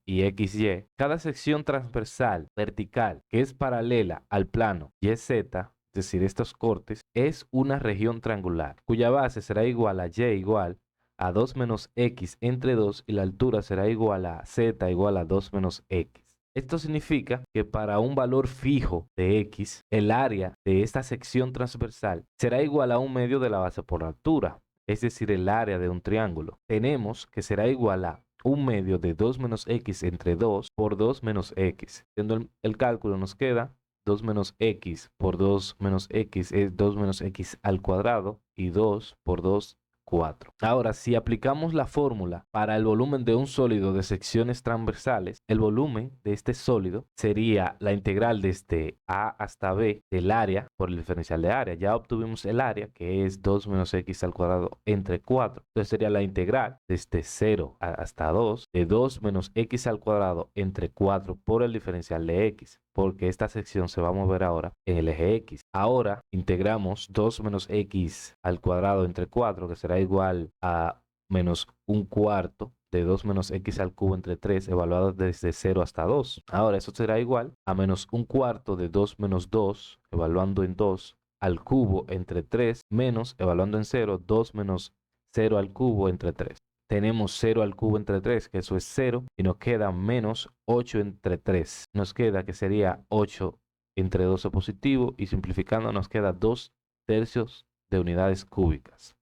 y xy, cada sección transversal vertical que es paralela al plano yz, es decir, estos cortes, es una región triangular, cuya base será igual a y igual a 2 menos x entre 2 y la altura será igual a z igual a 2 menos x. Esto significa que para un valor fijo de x, el área de esta sección transversal será igual a un medio de la base por altura, es decir, el área de un triángulo. Tenemos que será igual a un medio de 2 menos x entre 2 por 2 menos x. Haciendo el cálculo nos queda 2 menos x por 2 menos x es 2 menos x al cuadrado y 2 por 2, 4. Ahora, si aplicamos la fórmula para el volumen de un sólido de secciones transversales, el volumen de este sólido sería la integral desde A hasta B del área por el diferencial de área. Ya obtuvimos el área, que es 2 menos x al cuadrado entre 4. Entonces sería la integral desde 0 hasta 2 de 2 menos x al cuadrado entre 4 por el diferencial de x, porque esta sección se va a mover ahora en el eje X. Ahora integramos 2 menos x al cuadrado entre 4, que será igual a menos un cuarto de 2 menos x al cubo entre 3, evaluado desde 0 hasta 2. Ahora eso será igual a menos un cuarto de 2 menos 2, evaluando en 2, al cubo entre 3, menos, evaluando en 0, 2 menos 0 al cubo entre 3. Tenemos 0 al cubo entre 3, que eso es 0, y nos queda menos 8 entre 3. Nos queda que sería 8 entre 12 positivo, y simplificando nos queda 2 tercios de unidades cúbicas.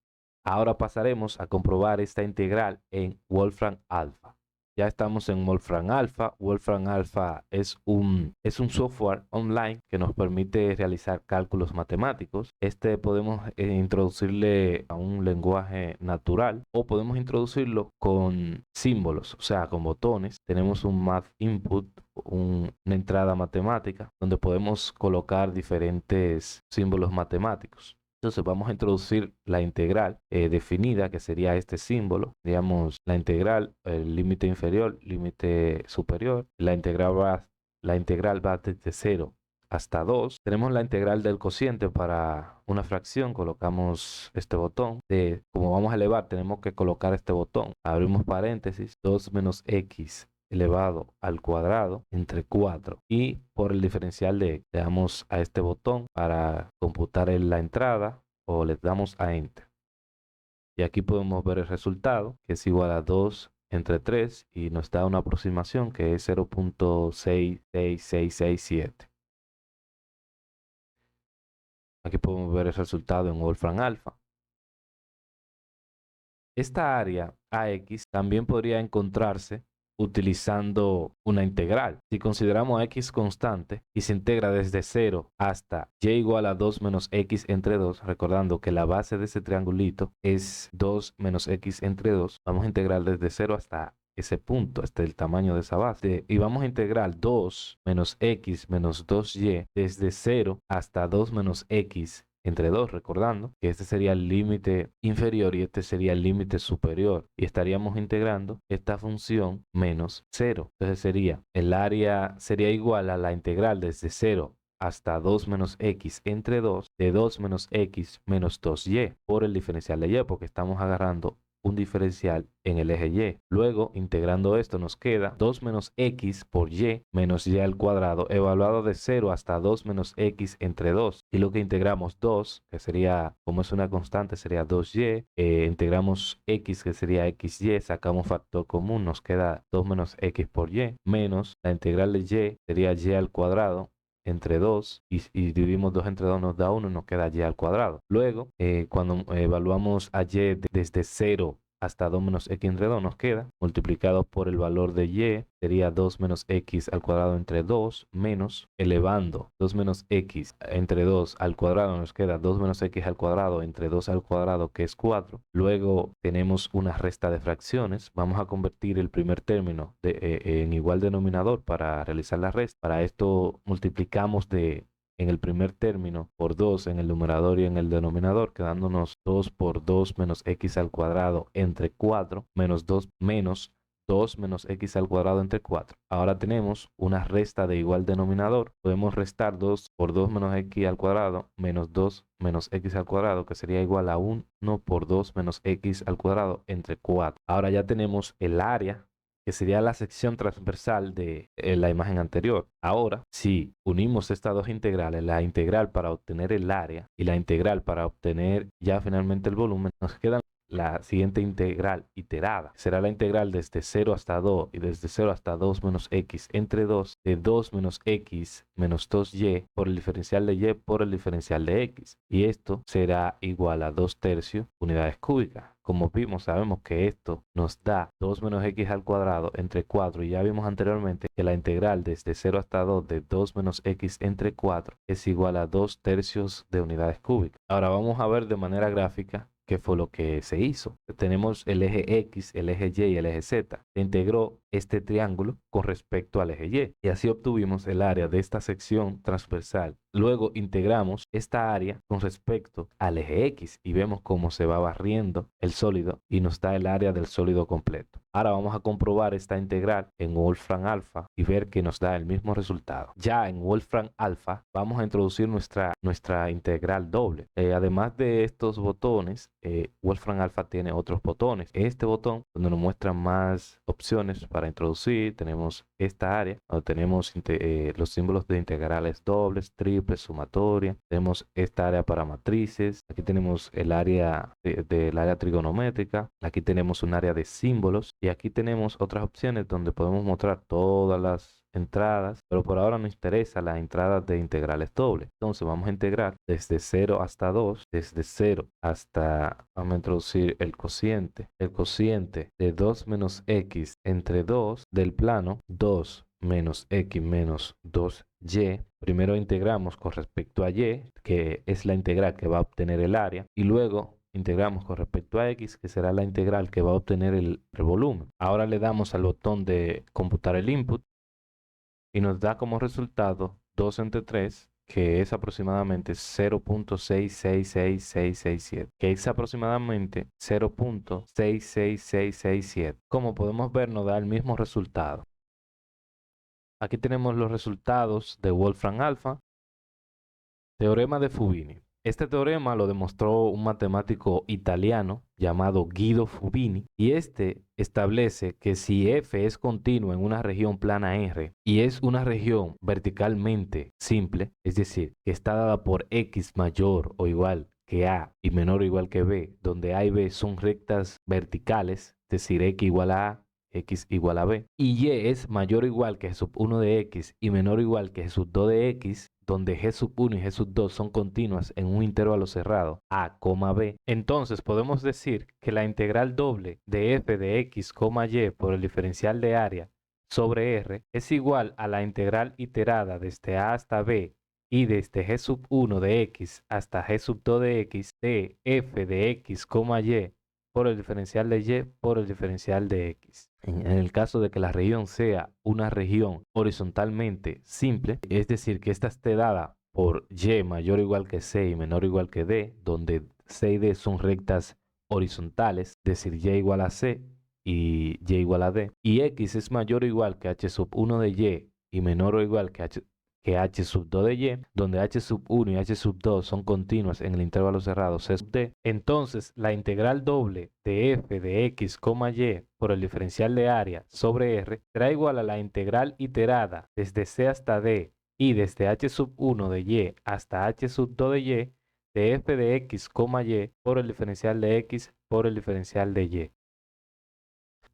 Ahora pasaremos a comprobar esta integral en Wolfram Alpha. Ya estamos en Wolfram Alpha. Wolfram Alpha es un software online que nos permite realizar cálculos matemáticos. Podemos introducirle a un lenguaje natural o podemos introducirlo con símbolos, o sea, con botones. Tenemos un math input, una entrada matemática, donde podemos colocar diferentes símbolos matemáticos. Entonces vamos a introducir la integral definida, que sería este símbolo. Digamos, la integral, el límite inferior, límite superior. La integral va desde 0 hasta 2. Tenemos la integral del cociente para una fracción. Colocamos este botón. Como vamos a elevar, tenemos que colocar este botón. Abrimos paréntesis. 2 menos x elevado al cuadrado entre 4, y por el diferencial de x le damos a este botón para computar la entrada, o le damos a enter, y aquí podemos ver el resultado, que es igual a 2 entre 3, y nos da una aproximación que es 0.66667. Aquí podemos ver el resultado en Wolfram Alpha. Esta área AX también podría encontrarse utilizando una integral. Si consideramos a x constante y se integra desde 0 hasta y igual a 2 menos x entre 2, recordando que la base de ese triangulito es 2 menos x entre 2, vamos a integrar desde 0 hasta ese punto, hasta el tamaño de esa base. Y vamos a integrar 2 menos x menos 2y desde 0 hasta 2 menos x entre 2, recordando que este sería el límite inferior y este sería el límite superior. Y estaríamos integrando esta función menos 0. Entonces sería, el área sería igual a la integral desde 0 hasta 2 menos x entre 2 de 2 menos x menos 2y por el diferencial de y, porque estamos agarrando un diferencial en el eje y. Luego, integrando esto, nos queda 2 menos x por y menos y al cuadrado, evaluado de 0 hasta 2 menos x entre 2. Y lo que integramos 2, que sería, como es una constante, sería 2y. Integramos x, que sería xy, sacamos factor común, nos queda 2 menos x por y, menos la integral de y, sería y al cuadrado entre 2 y dividimos 2 entre 2 nos da 1, nos queda y al cuadrado. Luego, cuando evaluamos a y desde 0 hasta 2 menos x entre 2 nos queda, multiplicado por el valor de y, sería 2 menos x al cuadrado entre 2, menos, elevando 2 menos x entre 2 al cuadrado, nos queda 2 menos x al cuadrado entre 2 al cuadrado, que es 4. Luego tenemos una resta de fracciones. Vamos a convertir el primer término en igual denominador para realizar la resta. Para esto multiplicamos en el primer término por 2 en el numerador y en el denominador, quedándonos 2 por 2 menos x al cuadrado entre 4 menos 2 menos x al cuadrado entre 4. Ahora tenemos una resta de igual denominador. Podemos restar 2 por 2 menos x al cuadrado menos 2 menos x al cuadrado, que sería igual a 1 por 2 menos x al cuadrado entre 4. Ahora ya tenemos el área, que sería la sección transversal de la imagen anterior. Ahora, si unimos estas dos integrales, la integral para obtener el área y la integral para obtener ya finalmente el volumen, nos quedan la siguiente integral iterada. Será la integral desde 0 hasta 2 y desde 0 hasta 2 menos x entre 2 de 2 menos x menos 2y por el diferencial de y por el diferencial de x. Y esto será igual a 2 tercios unidades cúbicas. Como vimos, sabemos que esto nos da 2 menos x al cuadrado entre 4 y ya vimos anteriormente que la integral desde 0 hasta 2 de 2 menos x entre 4 es igual a 2 tercios de unidades cúbicas. Ahora vamos a ver de manera gráfica qué fue lo que se hizo. Tenemos el eje X, el eje Y y el eje Z. Se integró este triángulo con respecto al eje Y y así obtuvimos el área de esta sección transversal. Luego integramos esta área con respecto al eje X y vemos cómo se va barriendo el sólido y nos da el área del sólido completo. Ahora vamos a comprobar esta integral en Wolfram Alpha y ver que nos da el mismo resultado. Ya en Wolfram Alpha vamos a introducir nuestra integral doble. Además de estos botones, Wolfram Alpha tiene otros botones. Este botón donde nos muestra más opciones para introducir, tenemos esta área donde tenemos los símbolos de integrales dobles, triples, sumatoria. Tenemos esta área para matrices. Aquí tenemos el área del área trigonométrica. Aquí tenemos un área de símbolos y aquí tenemos otras opciones donde podemos mostrar todas las entradas, pero por ahora nos interesa las entradas de integrales dobles. Entonces vamos a integrar desde 0 hasta 2, desde 0 hasta, vamos a introducir el cociente de 2 menos x entre 2 del plano 2 menos x menos 2y. Primero integramos con respecto a y, que es la integral que va a obtener el área, y luego integramos con respecto a x, que será la integral que va a obtener el volumen. Ahora le damos al botón de computar el input y nos da como resultado 2 entre 3, que es aproximadamente 0.666667, que es aproximadamente 0.66667. Como podemos ver, nos da el mismo resultado. Aquí tenemos los resultados de Wolfram Alpha. Teorema de Fubini. Este teorema lo demostró un matemático italiano llamado Guido Fubini, y este establece que si f es continuo en una región plana R y es una región verticalmente simple, es decir, que está dada por x mayor o igual que a y menor o igual que b, donde a y b son rectas verticales, es decir, x igual a x igual a b, y y es mayor o igual que g sub 1 de x y menor o igual que g sub 2 de x, donde g sub 1 y g sub 2 son continuas en un intervalo cerrado a, b, entonces podemos decir que la integral doble de f de x, y por el diferencial de área sobre R es igual a la integral iterada desde a hasta b y desde g sub 1 de x hasta g sub 2 de x de f de x, y por el diferencial de y por el diferencial de x. En el caso de que la región sea una región horizontalmente simple, es decir, que esta esté dada por y mayor o igual que c y menor o igual que d, donde c y d son rectas horizontales, es decir, y igual a c y y igual a d, y x es mayor o igual que h sub 1 de y menor o igual que h sub 2 de y, donde h sub 1 y h sub 2 son continuas en el intervalo cerrado c sub d, entonces la integral doble de f de x, y por el diferencial de área sobre R será igual a la integral iterada desde c hasta d y desde h sub 1 de y hasta h sub 2 de y de f de x, y por el diferencial de x por el diferencial de y.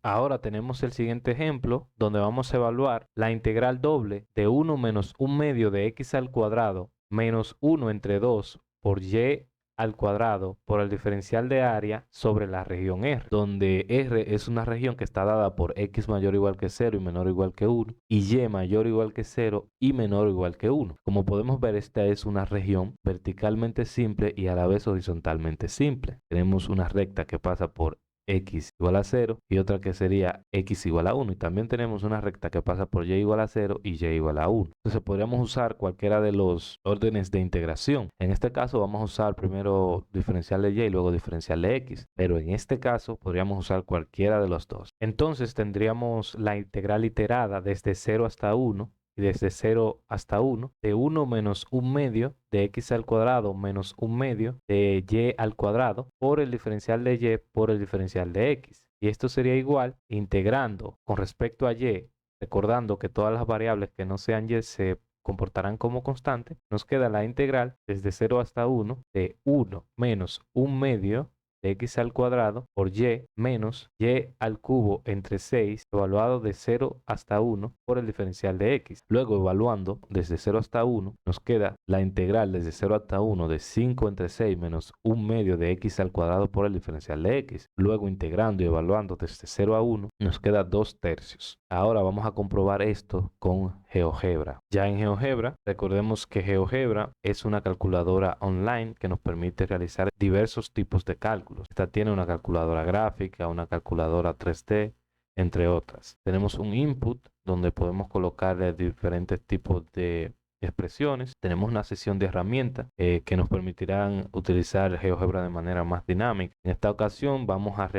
Ahora tenemos el siguiente ejemplo donde vamos a evaluar la integral doble de 1 menos 1 medio de x al cuadrado menos 1 entre 2 por y al cuadrado por el diferencial de área sobre la región R, donde R es una región que está dada por x mayor o igual que 0 y menor o igual que 1 y y mayor o igual que 0 y menor o igual que 1. Como podemos ver, esta es una región verticalmente simple y a la vez horizontalmente simple. Tenemos una recta que pasa por x igual a 0 y otra que sería x igual a 1. Y también tenemos una recta que pasa por y igual a 0 y y igual a 1. Entonces podríamos usar cualquiera de los órdenes de integración. En este caso vamos a usar primero diferencial de y y luego diferencial de x. Pero en este caso podríamos usar cualquiera de los dos. Entonces tendríamos la integral iterada desde 0 hasta 1. Y desde 0 hasta 1, de 1 menos 1 medio de x al cuadrado menos 1 medio de y al cuadrado por el diferencial de y por el diferencial de x. Y esto sería igual integrando con respecto a y, recordando que todas las variables que no sean y se comportarán como constante, nos queda la integral desde 0 hasta 1 de 1 menos 1 medio de x al cuadrado por y menos y al cubo entre 6 evaluado de 0 hasta 1 por el diferencial de x. Luego evaluando desde 0 hasta 1 nos queda la integral desde 0 hasta 1 de 5 entre 6 menos 1 medio de x al cuadrado por el diferencial de x. Luego integrando y evaluando desde 0 a 1 nos queda 2 tercios. Ahora vamos a comprobar esto con GeoGebra. Ya en GeoGebra, recordemos que GeoGebra es una calculadora online que nos permite realizar diversos tipos de cálculos. Esta tiene una calculadora gráfica, una calculadora 3D, entre otras. Tenemos un input donde podemos colocarle diferentes tipos de expresiones. Tenemos una sesión de herramientas que nos permitirán utilizar GeoGebra de manera más dinámica. En esta ocasión vamos a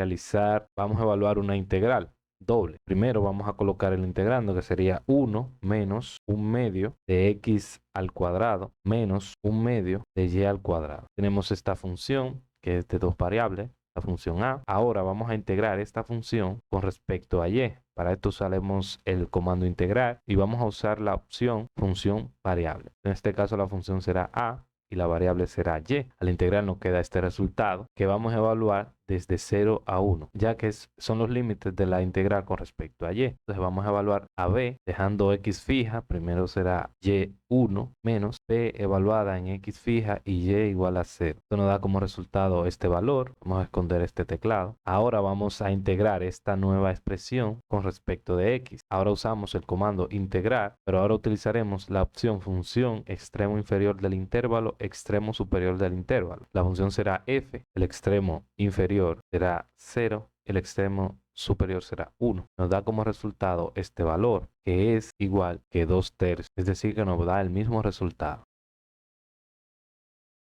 evaluar una integral doble. Primero vamos a colocar el integrando, que sería 1 menos 1 medio de x al cuadrado menos 1 medio de y al cuadrado. Tenemos esta función que es de dos variables, la función a. Ahora vamos a integrar esta función con respecto a y. Para esto usaremos el comando integrar y vamos a usar la opción función variable. En este caso la función será a y la variable será y. Al integrar nos queda este resultado que vamos a evaluar desde 0 a 1, ya que son los límites de la integral con respecto a y. Entonces vamos a evaluar a b dejando x fija. Primero será y1 menos b evaluada en x fija y y igual a 0. Esto nos da como resultado este valor. Vamos a esconder este teclado. Ahora vamos a integrar esta nueva expresión con respecto de x. Ahora usamos el comando integrar, pero ahora utilizaremos la opción función extremo inferior del intervalo, extremo superior del intervalo. La función será f, el extremo inferior será 0, el extremo superior será 1. Nos da como resultado este valor, que es igual que 2 tercios, es decir, que nos da el mismo resultado.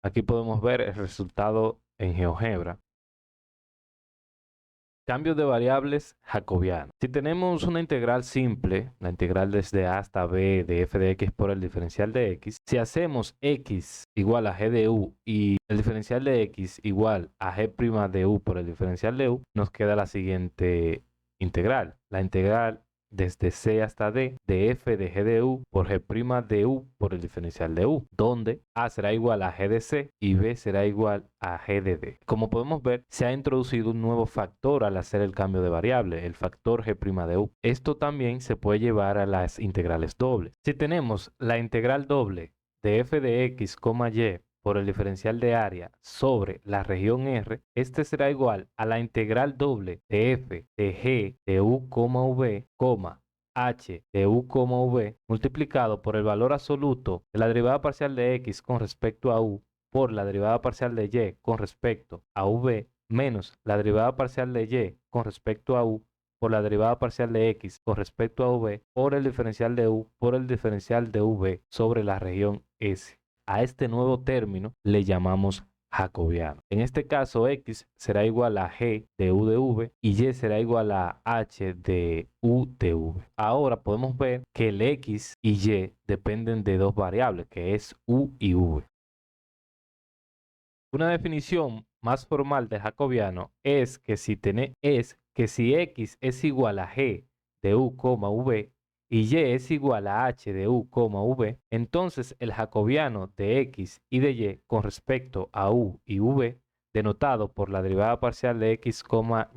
Aquí podemos ver el resultado en GeoGebra. Cambios de variables jacobianas. Si tenemos una integral simple, la integral desde a hasta b de f de x por el diferencial de x, si hacemos x igual a g de u y el diferencial de x igual a g' de u por el diferencial de u, nos queda la siguiente integral. La integral desde C hasta D de f de g de u por g' de u por el diferencial de u, donde A será igual a g de C y B será igual a g de D. Como podemos ver, se ha introducido un nuevo factor al hacer el cambio de variable, el factor g' de u. Esto también se puede llevar a las integrales dobles. Si tenemos la integral doble de f de x, y por el diferencial de área sobre la región R, este será igual a la integral doble de f de g de u, v, h de u, v multiplicado por el valor absoluto de la derivada parcial de x con respecto a u por la derivada parcial de y con respecto a v menos la derivada parcial de y con respecto a u por la derivada parcial de x con respecto a v por el diferencial de u por el diferencial de v sobre la región S. A este nuevo término le llamamos jacobiano. En este caso, x será igual a g de u de v y y será igual a h de u de v. Ahora podemos ver que el x y y dependen de dos variables, que es u y v. Una definición más formal de jacobiano es que si x es igual a g de u, v y y es igual a h de u, v, entonces el jacobiano de x y de y con respecto a u y v, denotado por la derivada parcial de x,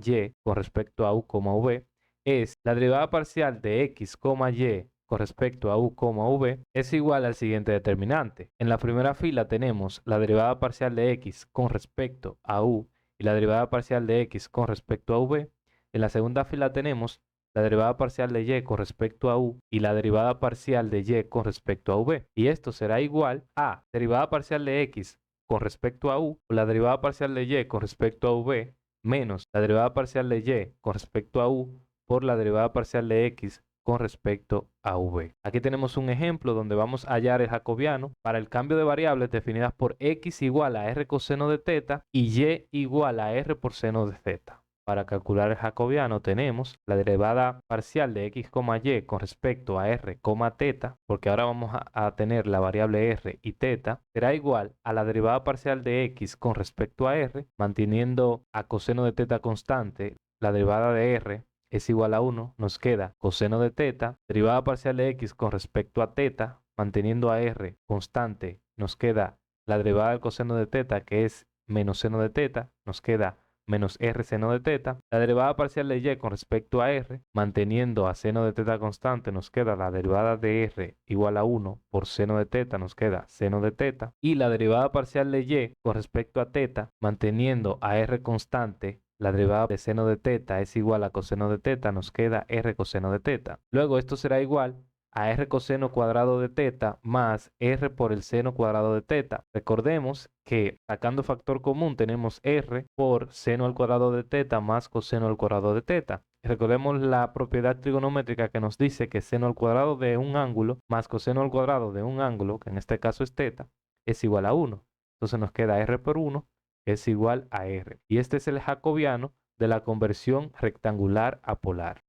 y con respecto a u, v, es la derivada parcial de x, y con respecto a u, v, es igual al siguiente determinante. En la primera fila tenemos la derivada parcial de x con respecto a u y la derivada parcial de x con respecto a v. En la segunda fila tenemos la derivada parcial de y con respecto a u y la derivada parcial de y con respecto a v. Y esto será igual a derivada parcial de x con respecto a u o la derivada parcial de y con respecto a v menos la derivada parcial de y con respecto a u por la derivada parcial de x con respecto a v. Aquí tenemos un ejemplo donde vamos a hallar el jacobiano para el cambio de variables definidas por x igual a r coseno de teta y y igual a r por seno de zeta. Para calcular el jacobiano tenemos la derivada parcial de x, y con respecto a r, teta, porque ahora vamos a tener la variable r y teta, será igual a la derivada parcial de x con respecto a r, manteniendo a coseno de teta constante, la derivada de r es igual a 1, nos queda coseno de teta, derivada parcial de x con respecto a teta, manteniendo a r constante, nos queda la derivada del coseno de teta, que es menos seno de teta, nos queda menos r seno de teta. La derivada parcial de y con respecto a r, manteniendo a seno de teta constante, nos queda la derivada de r igual a 1 por seno de teta, nos queda seno de teta. Y la derivada parcial de y con respecto a teta, manteniendo a r constante, la derivada de seno de teta es igual a coseno de teta, nos queda r coseno de teta. Luego esto será igual a r coseno cuadrado de teta más r por el seno cuadrado de teta. Recordemos que sacando factor común tenemos r por seno al cuadrado de teta más coseno al cuadrado de teta. Recordemos la propiedad trigonométrica que nos dice que seno al cuadrado de un ángulo más coseno al cuadrado de un ángulo, que en este caso es teta, es igual a 1. Entonces nos queda r por 1 es igual a r. Y este es el jacobiano de la conversión rectangular a polar.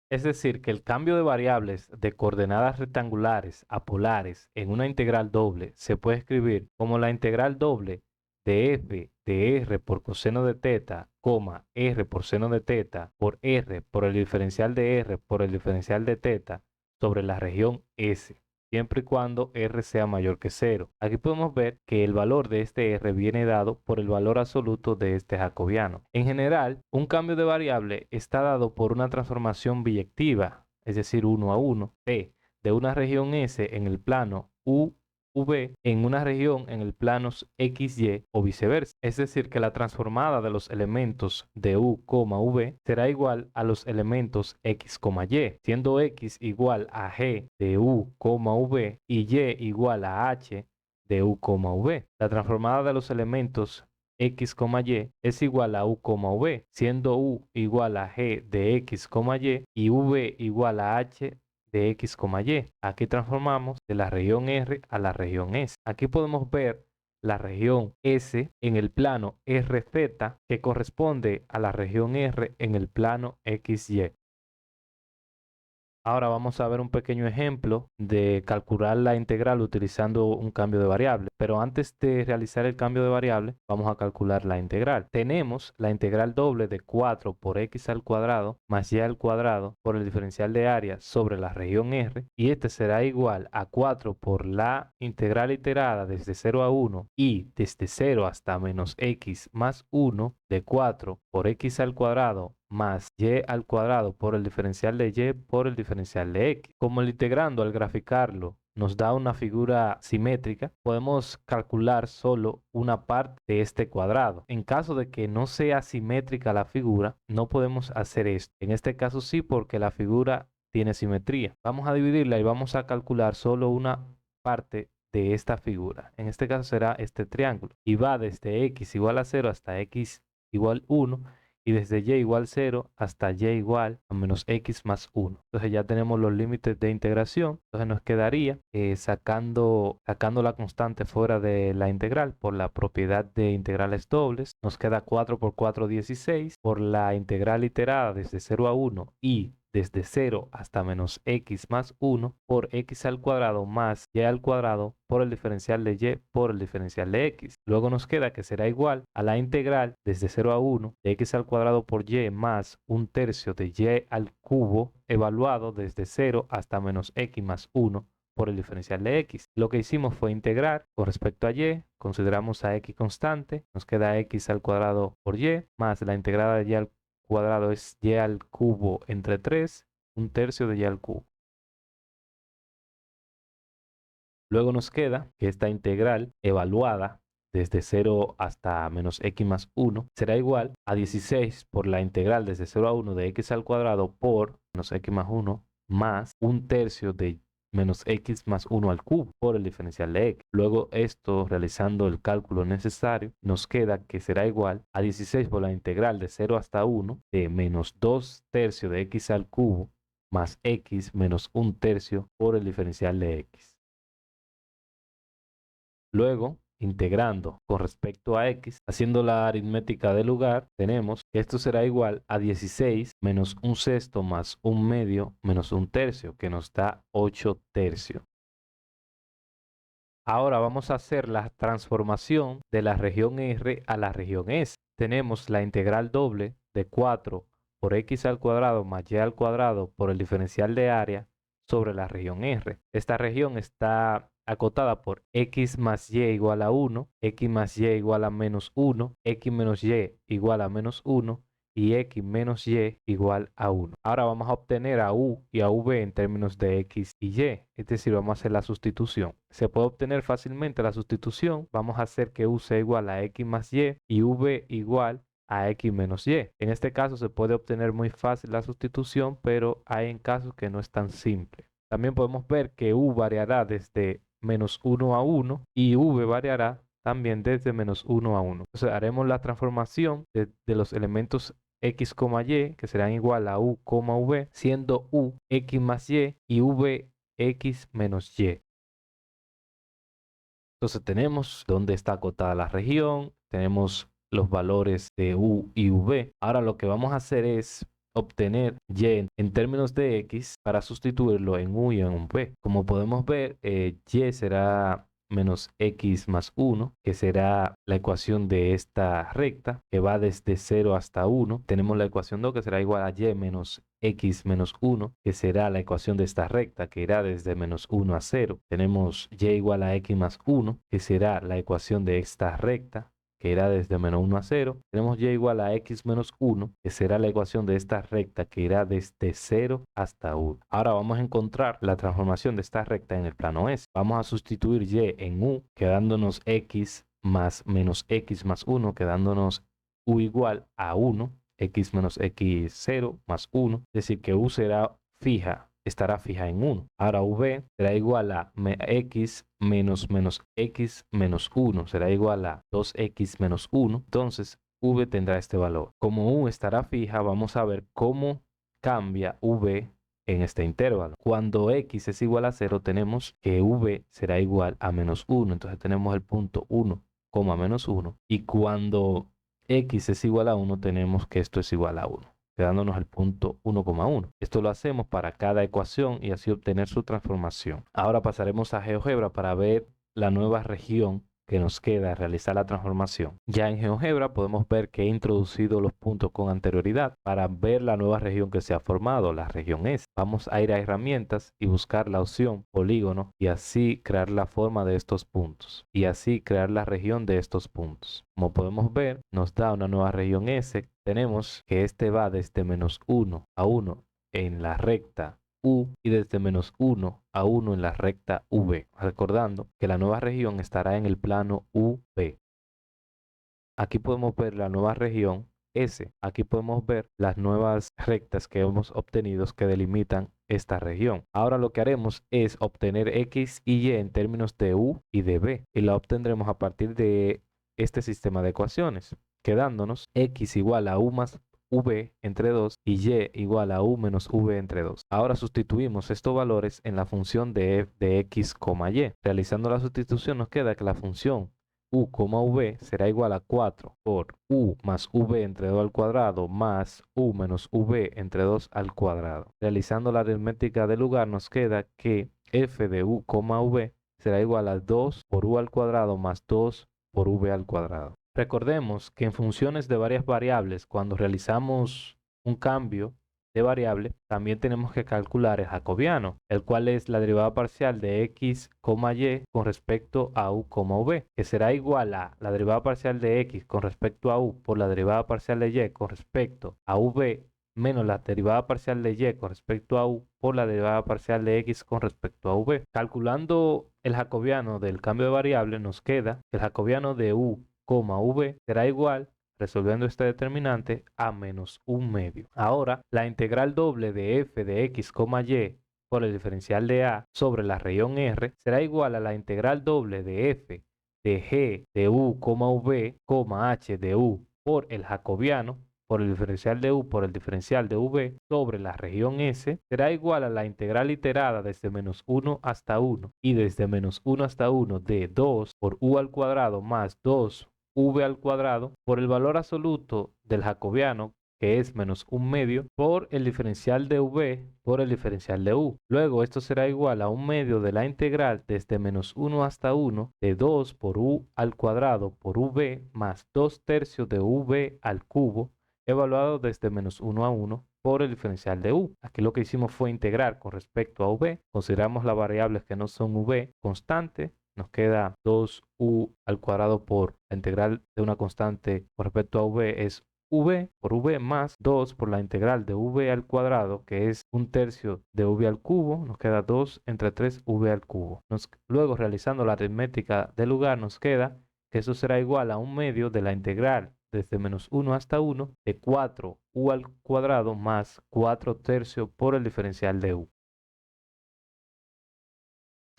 Es decir, que el cambio de variables de coordenadas rectangulares a polares en una integral doble se puede escribir como la integral doble de f de r por coseno de teta, r por seno de teta por r por el diferencial de r por el diferencial de teta sobre la región S, siempre y cuando r sea mayor que 0. Aquí podemos ver que el valor de este r viene dado por el valor absoluto de este jacobiano. En general, un cambio de variable está dado por una transformación biyectiva, es decir, 1 a 1, p de una región S en el plano u v en una región en el plano XY o viceversa. Es decir, que la transformada de los elementos de u, v será igual a los elementos x, y, siendo x igual a g de u, v y y igual a h de u, v. La transformada de los elementos x, y es igual a u, v, siendo u igual a g de x, y v igual a h de x, y. Aquí transformamos de la región R a la región S. Aquí podemos ver la región S en el plano RZ que corresponde a la región R en el plano XY. Ahora vamos a ver un pequeño ejemplo de calcular la integral utilizando un cambio de variable. Pero antes de realizar el cambio de variable, vamos a calcular la integral. Tenemos la integral doble de 4 por x al cuadrado más y al cuadrado por el diferencial de área sobre la región R. Y este será igual a 4 por la integral iterada desde 0 a 1 y desde 0 hasta menos x más 1 de 4 por x al cuadrado más y al cuadrado por el diferencial de y por el diferencial de x. Como el integrando al graficarlo nos da una figura simétrica, podemos calcular solo una parte de este cuadrado. En caso de que no sea simétrica la figura, no podemos hacer esto. En este caso sí, porque la figura tiene simetría. Vamos a dividirla y vamos a calcular solo una parte de esta figura. En este caso será este triángulo y va desde x igual a 0 hasta x igual 1 y desde y igual 0 hasta y igual a menos x más 1. Entonces ya tenemos los límites de integración. Entonces nos quedaría sacando la constante fuera de la integral por la propiedad de integrales dobles. Nos queda 4 por 4, 16. Por la integral iterada desde 0 a 1 y desde 0 hasta menos x más 1 por x al cuadrado más y al cuadrado por el diferencial de y por el diferencial de x. Luego nos queda que será igual a la integral desde 0 a 1 de x al cuadrado por y más un tercio de y al cubo evaluado desde 0 hasta menos x más 1 por el diferencial de x. Lo que hicimos fue integrar con respecto a y, consideramos a x constante, nos queda x al cuadrado por y más la integrada de y al cuadrado es y al cubo entre 3, un tercio de y al cubo. Luego nos queda que esta integral evaluada desde 0 hasta menos x más 1 será igual a 16 por la integral desde 0 a 1 de x al cuadrado por menos x más 1 más un tercio de menos x más 1 al cubo por el diferencial de x. Luego esto, realizando el cálculo necesario, nos queda que será igual a 16 por la integral de 0 hasta 1 de menos 2 tercios de x al cubo más x menos un tercio por el diferencial de x. Luego, integrando con respecto a x, haciendo la aritmética del lugar, tenemos que esto será igual a 16 menos un sexto más un medio menos un tercio, que nos da 8 tercios. Ahora vamos a hacer la transformación de la región R a la región S. Tenemos la integral doble de 4 por x al cuadrado más y al cuadrado por el diferencial de área sobre la región R. Esta región está acotada por x más y igual a 1, x más y igual a menos 1, x menos y igual a menos 1 y x menos y igual a 1. Ahora vamos a obtener a u y a v en términos de x y y, es decir, vamos a hacer la sustitución. Se puede obtener fácilmente la sustitución. Vamos a hacer que u sea igual a x más y v igual a x menos y. En este caso se puede obtener muy fácil la sustitución, pero hay en casos que no es tan simple. También podemos ver que u variará desde menos 1 a 1 y v variará también desde menos 1 a 1. Entonces haremos la transformación de los elementos x, y, que serán igual a u, v, siendo u x más y v x menos y. Entonces tenemos dónde está acotada la región, tenemos los valores de u y v. Ahora lo que vamos a hacer es obtener y en términos de x para sustituirlo en u y en v. Como podemos ver, y será menos x más 1, que será la ecuación de esta recta, que va desde 0 hasta 1. Tenemos la ecuación 2, que será igual a y menos x menos 1, que será la ecuación de esta recta, que irá desde menos 1 a 0. Tenemos y igual a x más 1, que será la ecuación de esta recta, que irá desde menos 1 a 0. Tenemos y igual a x menos 1, que será la ecuación de esta recta, que irá desde 0 hasta 1. Ahora vamos a encontrar la transformación de esta recta en el plano S. Vamos a sustituir y en u, quedándonos x más menos x más 1, quedándonos u igual a 1, x menos x0 más 1. Es decir, que u será fija, estará fija en 1. Ahora v será igual a x menos x menos 1. Será igual a 2x menos 1. Entonces, v tendrá este valor. Como u estará fija, vamos a ver cómo cambia v en este intervalo. Cuando x es igual a 0, tenemos que v será igual a menos 1. Entonces, tenemos el punto 1, menos 1. Y cuando x es igual a 1, tenemos que esto es igual a 1. quedándonos el punto 1,1. Esto lo hacemos para cada ecuación y así obtener su transformación. Ahora pasaremos a GeoGebra para ver la nueva región que nos queda realizar la transformación. Ya en GeoGebra podemos ver que he introducido los puntos con anterioridad para ver la nueva región que se ha formado, la región S. Vamos a ir a herramientas y buscar la opción polígono y así crear la forma de estos puntos y así crear la región de estos puntos. Como podemos ver, nos da una nueva región S. Tenemos que este va desde -1 a 1 en la recta U y desde -1 a 1 en la recta V, recordando que la nueva región estará en el plano UV. Aquí podemos ver la nueva región S. Aquí podemos ver las nuevas rectas que hemos obtenido que delimitan esta región. Ahora lo que haremos es obtener X y Y en términos de U y de V y la obtendremos a partir de este sistema de ecuaciones, quedándonos X igual a U más V entre 2 y Y igual a U menos V entre 2. Ahora sustituimos estos valores en la función de f de X, Y. Realizando la sustitución nos queda que la función U, V será igual a 4 por U más V entre 2 al cuadrado más U menos V entre 2 al cuadrado. Realizando la aritmética del lugar nos queda que f de U, V será igual a 2 por U al cuadrado más 2 por V al cuadrado. Recordemos que en funciones de varias variables, cuando realizamos un cambio de variable, también tenemos que calcular el jacobiano, el cual es la derivada parcial de X, Y con respecto a U, V, que será igual a la derivada parcial de X con respecto a U por la derivada parcial de Y con respecto a V menos la derivada parcial de Y con respecto a U por la derivada parcial de X con respecto a V. Calculando el jacobiano del cambio de variable nos queda que el jacobiano de U, V será igual, resolviendo este determinante, a menos 1/2. Ahora, la integral doble de f de X, Y por el diferencial de A sobre la región R será igual a la integral doble de f de G de U, V, H de U por el jacobiano por el diferencial de U por el diferencial de V sobre la región S será igual a la integral iterada desde -1 hasta 1 y desde -1 hasta 1 de 2 por U al cuadrado más 2 V al cuadrado por el valor absoluto del jacobiano, que es -1/2, por el diferencial de V por el diferencial de U. Luego esto será igual a 1/2 de la integral desde -1 hasta 1 de 2 por U al cuadrado por V más 2/3 de V al cubo, evaluado desde -1 a 1 por el diferencial de U. Aquí lo que hicimos fue integrar con respecto a V. Consideramos las variables que no son V constante. Nos queda 2U al cuadrado por la integral de una constante con respecto a V es V por V más 2 por la integral de V al cuadrado, que es 1/3 de V al cubo. Nos queda 2 entre 3 V al cubo. Luego, realizando la aritmética del lugar, nos queda que eso será igual a 1/2 de la integral desde -1 hasta 1 de 4U al cuadrado más 4/3 por el diferencial de U.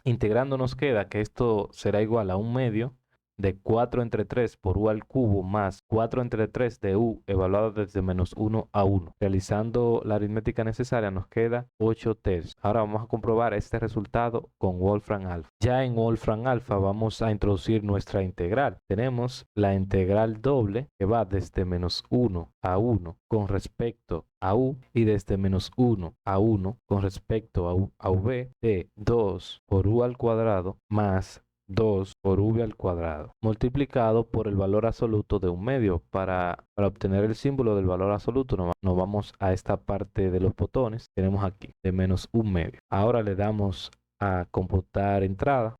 Integrando nos queda que esto será igual a 1/2 de 4 entre 3 por U al cubo más 4 entre 3 de U evaluado desde -1 a 1. Realizando la aritmética necesaria nos queda 8/3. Ahora vamos a comprobar este resultado con Wolfram Alpha. Ya en Wolfram Alpha vamos a introducir nuestra integral. Tenemos la integral doble que va desde -1 a 1 con respecto a U y desde -1 a 1 con respecto a V de 2 por U al cuadrado más 2 por V al cuadrado multiplicado por el valor absoluto de 1/2. Para obtener el símbolo del valor absoluto nos vamos a esta parte de los botones. Tenemos aquí de -1/2. Ahora le damos a computar entrada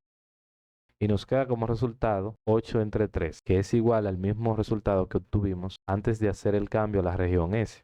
y nos queda como resultado 8 entre 3, que es igual al mismo resultado que obtuvimos antes de hacer el cambio a la región S.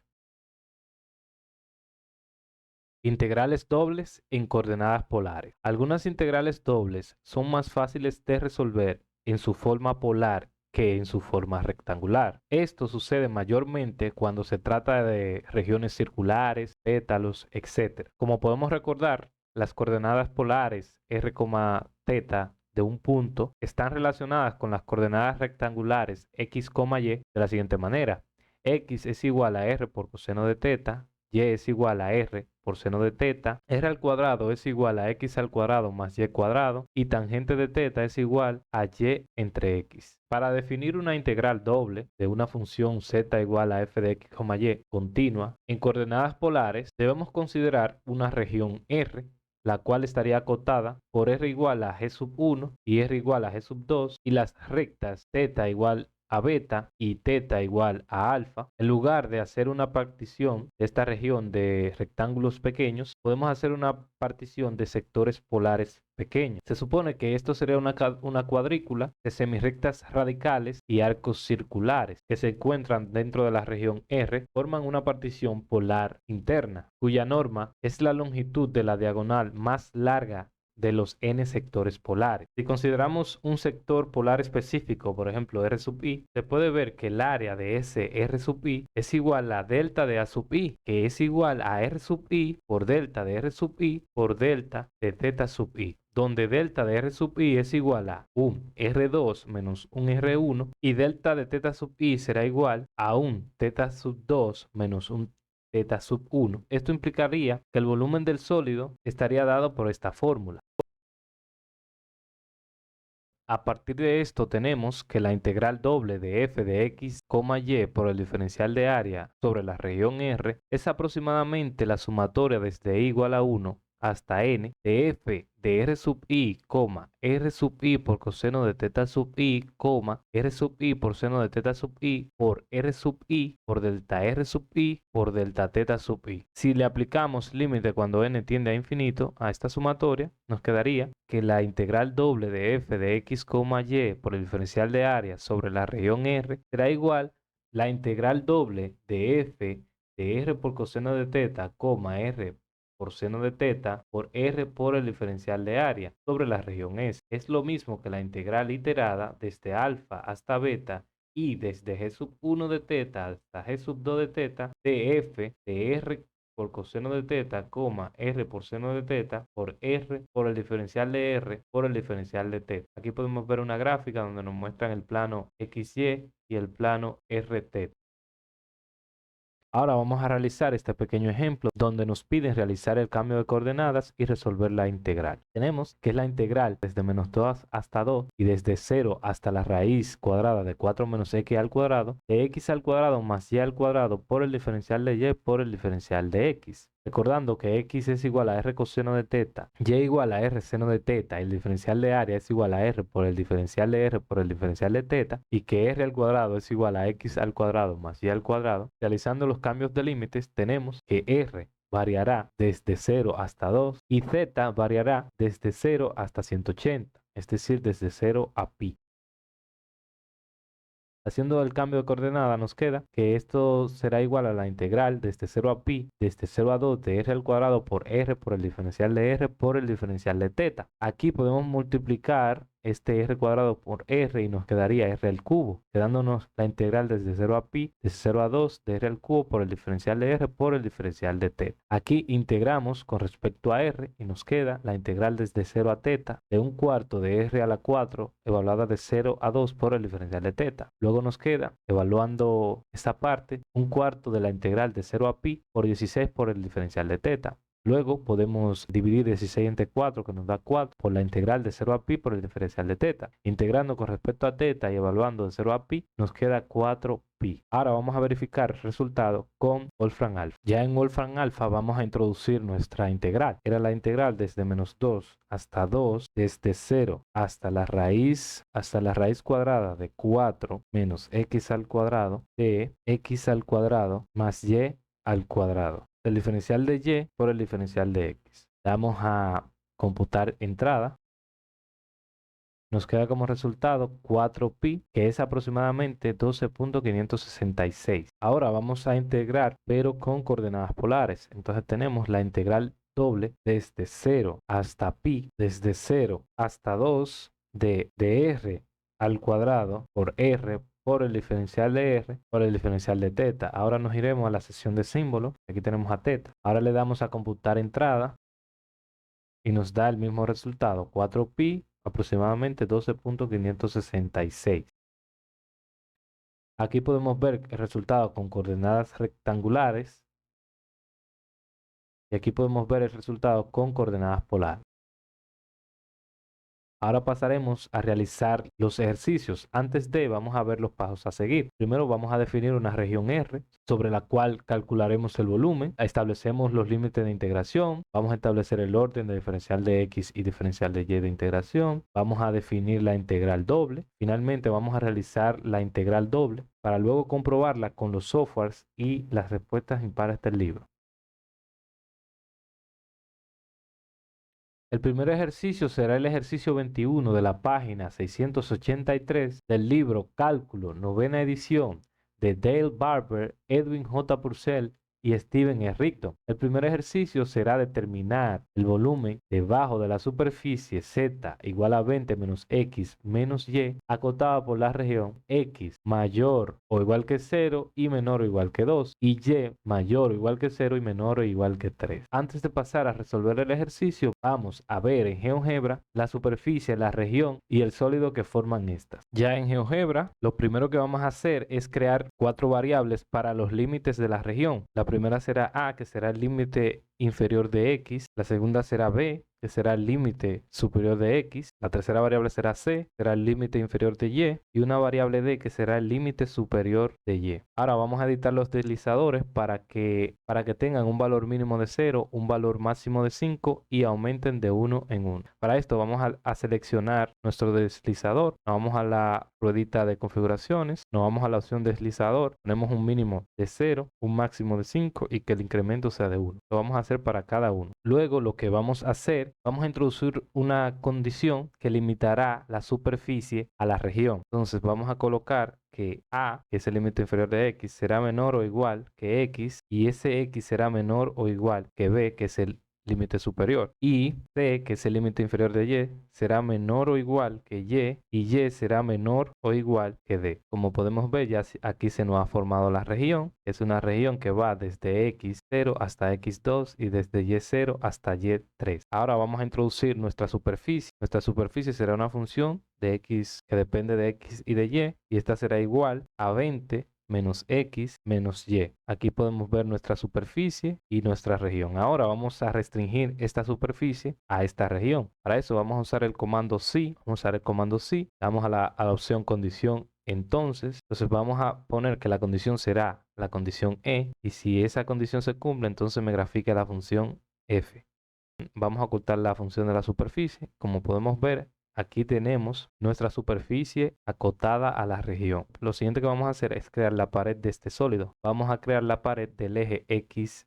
Integrales dobles en coordenadas polares. Algunas integrales dobles son más fáciles de resolver en su forma polar que en su forma rectangular. Esto sucede mayormente cuando se trata de regiones circulares, pétalos, etc. Como podemos recordar, las coordenadas polares r, θ de un punto están relacionadas con las coordenadas rectangulares x, y de la siguiente manera. X es igual a r por coseno de θ, y es igual a r por seno de teta, r al cuadrado es igual a x al cuadrado más y cuadrado, y tangente de teta es igual a y entre x. Para definir una integral doble de una función z igual a f de x, y continua en coordenadas polares, debemos considerar una región R, la cual estaría acotada por r igual a g sub 1 y r igual a g sub 2, y las rectas θ igual a beta y teta igual a alfa. En lugar de hacer una partición de esta región de rectángulos pequeños, podemos hacer una partición de sectores polares pequeños. Se supone que esto sería una cuadrícula de semirrectas radicales y arcos circulares que se encuentran dentro de la región R, forman una partición polar interna, cuya norma es la longitud de la diagonal más larga de los n sectores polares. Si consideramos un sector polar específico, por ejemplo R sub i, se puede ver que el área de ese R sub i es igual a delta de A sub i, que es igual a R sub i por delta de R sub i por delta de θ sub i, donde delta de R sub i es igual a un R2 menos un R1, y delta de θ sub i será igual a un θ sub 2 menos un θ sub 1. Esto implicaría que el volumen del sólido estaría dado por esta fórmula. A partir de esto tenemos que la integral doble de f de x, y por el diferencial de área sobre la región R es aproximadamente la sumatoria desde i igual a 1 hasta n de f de r sub i, r sub i por coseno de θ sub i, r sub i por seno de θ sub i por r sub i por delta r sub i por delta θ sub i. Si le aplicamos límite cuando n tiende a infinito a esta sumatoria, nos quedaría que la integral doble de f de x, y por el diferencial de área sobre la región R será igual la integral doble de f de r por coseno de θ, r por seno de θ por r por el diferencial de área sobre la región S. Es lo mismo que la integral iterada desde alfa hasta beta y desde g sub 1 de θ hasta g sub 2 de θ de f de r por coseno de θ, r por seno de θ por r por el diferencial de r por el diferencial de θ. Aquí podemos ver una gráfica donde nos muestran el plano XY y el plano RT. Ahora vamos a realizar este pequeño ejemplo donde nos piden realizar el cambio de coordenadas y resolver la integral. Tenemos que es la integral desde menos 2 hasta 2 y desde 0 hasta la raíz cuadrada de 4 menos x al cuadrado de x al cuadrado más y al cuadrado por el diferencial de y por el diferencial de x. Recordando que x es igual a r coseno de θ, y igual a r seno de θ, y el diferencial de área es igual a r por el diferencial de r por el diferencial de θ, y que r al cuadrado es igual a x al cuadrado más y al cuadrado. Realizando los cambios de límites, tenemos que r variará desde 0 hasta 2 y z variará desde 0 hasta 180, es decir, desde 0 a pi. Haciendo el cambio de coordenada nos queda que esto será igual a la integral desde 0 a pi, desde 0 a 2 de r al cuadrado por r por el diferencial de r por el diferencial de θ. Aquí podemos multiplicar este r cuadrado por r y nos quedaría r al cubo, quedándonos la integral desde 0 a pi, desde 0 a 2 de r al cubo por el diferencial de r por el diferencial de θ. Aquí integramos con respecto a r y nos queda la integral desde 0 a θ de 1/4 de r a la 4 evaluada de 0 a 2 por el diferencial de θ. Luego nos queda, evaluando esta parte, 1/4 de la integral de 0 a pi por 16 por el diferencial de θ. Luego podemos dividir 16 entre 4, que nos da 4, por la integral de 0 a pi por el diferencial de θ. Integrando con respecto a θ y evaluando de 0 a pi, nos queda 4pi. Ahora vamos a verificar el resultado con Wolfram Alpha. Ya en Wolfram Alpha vamos a introducir nuestra integral. Era la integral desde menos 2 hasta 2, desde 0 hasta la raíz cuadrada de 4 menos x al cuadrado de x al cuadrado más y al cuadrado. El diferencial de y por el diferencial de x. Vamos a computar entrada. Nos queda como resultado 4pi, que es aproximadamente 12.566. Ahora vamos a integrar, pero con coordenadas polares. Entonces tenemos la integral doble desde 0 hasta pi, desde 0 hasta 2 de r al cuadrado por r por el diferencial de r por el diferencial de θ. Ahora nos iremos a la sección de símbolos. Aquí tenemos a θ. Ahora le damos a computar entrada y nos da el mismo resultado, 4pi, aproximadamente 12.566. Aquí podemos ver el resultado con coordenadas rectangulares Y aquí podemos ver el resultado con coordenadas polares. Ahora pasaremos a realizar los ejercicios. Antes de, vamos a ver los pasos a seguir. Primero vamos a definir una región R sobre la cual calcularemos el volumen. Establecemos los límites de integración. Vamos a establecer el orden de diferencial de X y diferencial de Y de integración. Vamos a definir la integral doble. Finalmente vamos a realizar la integral doble para luego comprobarla con los softwares y las respuestas impares del libro. El primer ejercicio será el ejercicio 21 de la página 683 del libro Cálculo, novena edición, de Dale Barber, Edwin J. Purcell y Steven E. Rigdon. El primer ejercicio será determinar el volumen debajo de la superficie Z igual a 20 menos X menos Y acotada por la región X mayor o igual que 0 y menor o igual que 2 y Y mayor o igual que 0 y menor o igual que 3. Antes de pasar a resolver el ejercicio, vamos a ver en GeoGebra la superficie, la región y el sólido que forman estas. Ya en GeoGebra, lo primero que vamos a hacer es crear 4 variables para los límites de la región. La primera será A, que será el límite inferior de X. La segunda será B, que será el límite superior de X. La tercera variable será C, será el límite inferior de Y. Y una variable D, que será el límite superior de Y. Ahora vamos a editar los deslizadores para que tengan un valor mínimo de 0, un valor máximo de 5 y aumenten de 1 en 1. Para esto vamos a seleccionar nuestro deslizador. Nos vamos a la ruedita de configuraciones, nos vamos a la opción deslizador, ponemos un mínimo de 0, un máximo de 5 y que el incremento sea de 1. Lo vamos a hacer para cada uno. Luego lo que vamos a hacer, vamos a introducir una condición que limitará la superficie a la región. Entonces vamos a colocar que A, que es el límite inferior de X, será menor o igual que X y ese X será menor o igual que B, que es el límite superior, y C, que es el límite inferior de Y, será menor o igual que Y y será menor o igual que D. Como podemos ver, ya aquí se nos ha formado la región. Es una región que va desde X0 hasta X2 y desde Y0 hasta Y3. Ahora vamos a introducir nuestra superficie. Nuestra superficie será una función de X que depende de X y de Y esta será igual a 20 menos X menos Y. Aquí podemos ver nuestra superficie y nuestra región. Ahora vamos a restringir esta superficie a esta región. Para eso vamos a usar el comando si. Vamos a usar el comando si. Damos a la opción condición entonces vamos a poner que la condición será la condición E y si esa condición se cumple entonces me grafica la función F. Vamos a ocultar la función de la superficie. Como podemos ver, aquí tenemos nuestra superficie acotada a la región. Lo siguiente que vamos a hacer es crear la pared de este sólido. Vamos a crear la pared del eje XZ.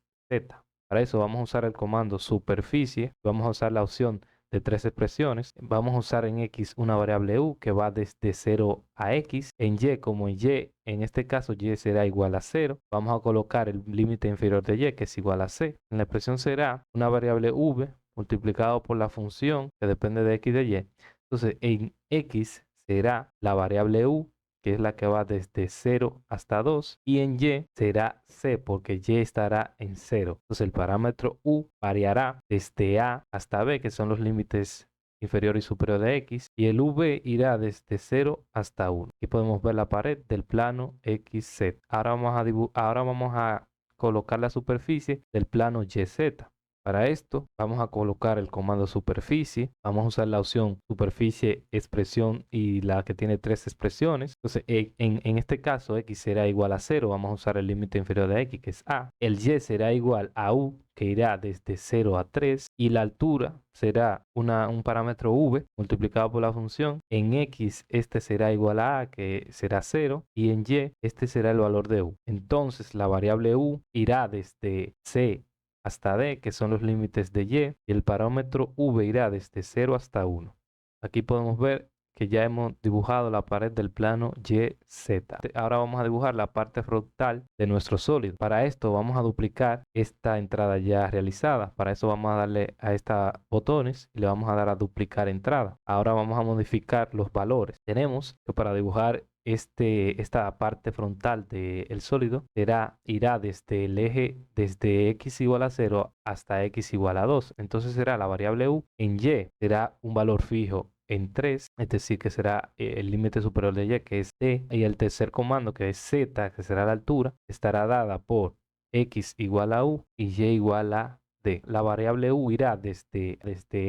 Para eso vamos a usar el comando superficie. Vamos a usar la opción de 3 expresiones. Vamos a usar en X una variable U que va desde 0 a X. En Y, como en Y, en este caso Y será igual a 0. Vamos a colocar el límite inferior de Y que es igual a C. En la expresión será una variable V multiplicado por la función que depende de X de Y. Entonces en X será la variable U, que es la que va desde 0 hasta 2, y en Y será C, porque Y estará en 0. Entonces el parámetro U variará desde A hasta B, que son los límites inferior y superior de X, y el V irá desde 0 hasta 1. Aquí podemos ver la pared del plano XZ. Ahora vamos a colocar la superficie del plano YZ. Para esto vamos a colocar el comando superficie, vamos a usar la opción superficie, expresión y la que tiene 3 expresiones. Entonces en este caso X será igual a 0, vamos a usar el límite inferior de X que es A. El Y será igual a U que irá desde 0 a 3 y la altura será un parámetro V multiplicado por la función. En X este será igual a que será 0 y en Y este será el valor de U. Entonces la variable U irá desde C hasta D, que son los límites de Y, y el parámetro V irá desde 0 hasta 1. Aquí podemos ver que ya hemos dibujado la pared del plano YZ. Ahora vamos a dibujar la parte frontal de nuestro sólido. Para esto vamos a duplicar esta entrada ya realizada. Para eso vamos a darle a estos botones y le vamos a dar a duplicar entrada. Ahora vamos a modificar los valores. Tenemos que para dibujar esta parte frontal del sólido irá desde el eje, desde X igual a 0 hasta X igual a 2. Entonces será la variable U. En Y será un valor fijo en 3, es decir, que será el límite superior de Y, que es D, y el tercer comando, que es Z, que será la altura, estará dada por X igual a U y Y igual a D. La variable U irá desde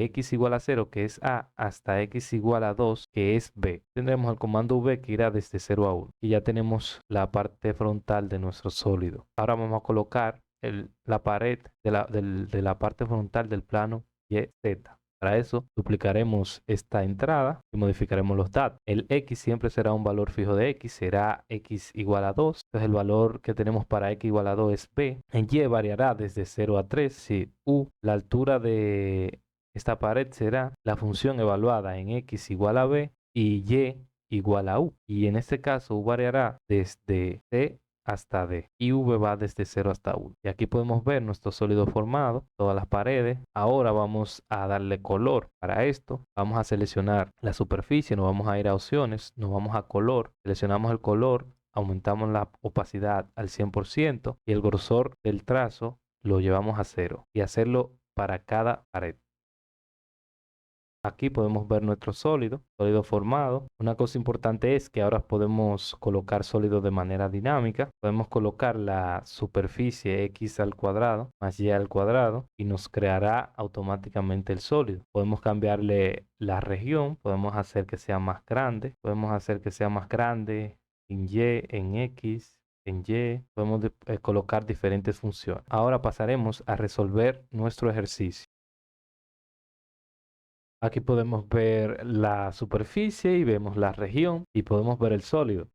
x igual a 0, que es A, hasta x igual a 2, que es B. Tendremos el comando V que irá desde 0 a 1. Y ya tenemos la parte frontal de nuestro sólido. Ahora vamos a colocar la pared de la parte frontal del plano YZ. Para eso duplicaremos esta entrada y modificaremos los datos. El x siempre será un valor fijo de x, será x igual a 2. Entonces el valor que tenemos para x igual a 2 es b. En y variará desde 0 a 3. Si u, la altura de esta pared será la función evaluada en x igual a b y y igual a u. Y en este caso u variará desde c hasta D y V va desde 0 hasta 1. Y aquí podemos ver nuestro sólido formado, todas las paredes. Ahora vamos a darle color. Para esto vamos a seleccionar la superficie, nos vamos a ir a opciones, nos vamos a color, seleccionamos el color, aumentamos la opacidad al 100% y el grosor del trazo lo llevamos a 0 y hacerlo para cada pared. Aquí podemos ver nuestro sólido formado. Una cosa importante es que ahora podemos colocar sólidos de manera dinámica. Podemos colocar la superficie x al cuadrado más y al cuadrado y nos creará automáticamente el sólido. Podemos cambiarle la región, podemos hacer que sea más grande, en y, en x, en y. Podemos colocar diferentes funciones. Ahora pasaremos a resolver nuestro ejercicio. Aquí podemos ver la superficie y vemos la región y podemos ver el sólido.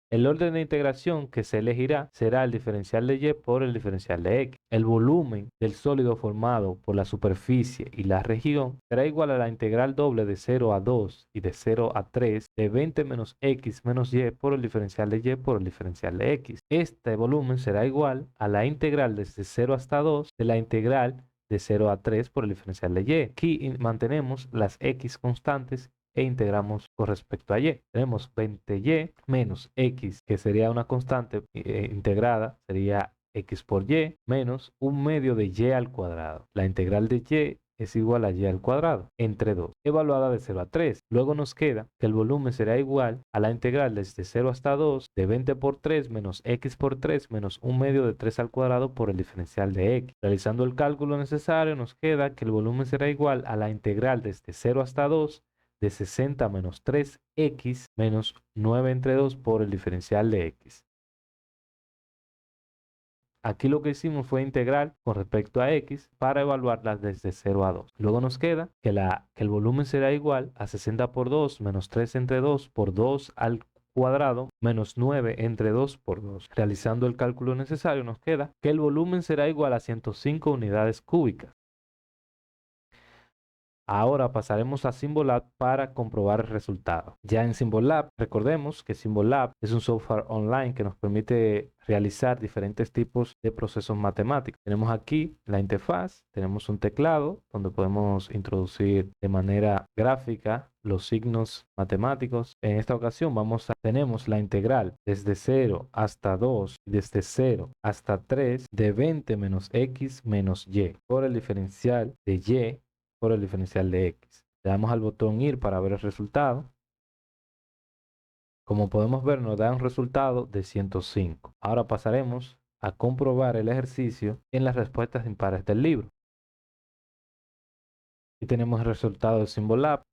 El orden de integración que se elegirá será el diferencial de y por el diferencial de x. El volumen del sólido formado por la superficie y la región será igual a la integral doble de 0 a 2 y de 0 a 3 de 20 menos x menos y por el diferencial de y por el diferencial de x. Este volumen será igual a la integral desde 0 hasta 2 de la integral de 0 a 3 por el diferencial de y. Aquí mantenemos las x constantes e integramos con respecto a y. Tenemos 20y menos x, que sería una constante integrada, sería x por y, menos un medio de y al cuadrado. La integral de y es igual a y al cuadrado entre 2, evaluada de 0 a 3. Luego nos queda que el volumen será igual a la integral desde 0 hasta 2 de 20 por 3 menos x por 3 menos un medio de 3 al cuadrado por el diferencial de x. Realizando el cálculo necesario nos queda que el volumen será igual a la integral desde 0 hasta 2 de 60 menos 3x menos 9 entre 2 por el diferencial de x. Aquí lo que hicimos fue integrar con respecto a x para evaluarlas desde 0 a 2. Luego nos queda que el volumen será igual a 60 por 2 menos 3 entre 2 por 2 al cuadrado menos 9 entre 2 por 2. Realizando el cálculo necesario nos queda que el volumen será igual a 105 unidades cúbicas. Ahora pasaremos a Symbolab para comprobar el resultado. Ya en Symbolab, recordemos que Symbolab es un software online que nos permite realizar diferentes tipos de procesos matemáticos. Tenemos aquí la interfaz, tenemos un teclado donde podemos introducir de manera gráfica los signos matemáticos. En esta ocasión tenemos la integral desde 0 hasta 2 y desde 0 hasta 3 de 20 menos x menos y por el diferencial de y por el diferencial de x. Le damos al botón ir para ver el resultado. Como podemos ver, nos da un resultado de 105. Ahora pasaremos a comprobar el ejercicio en las respuestas impares del libro. Aquí tenemos el resultado de Symbolab.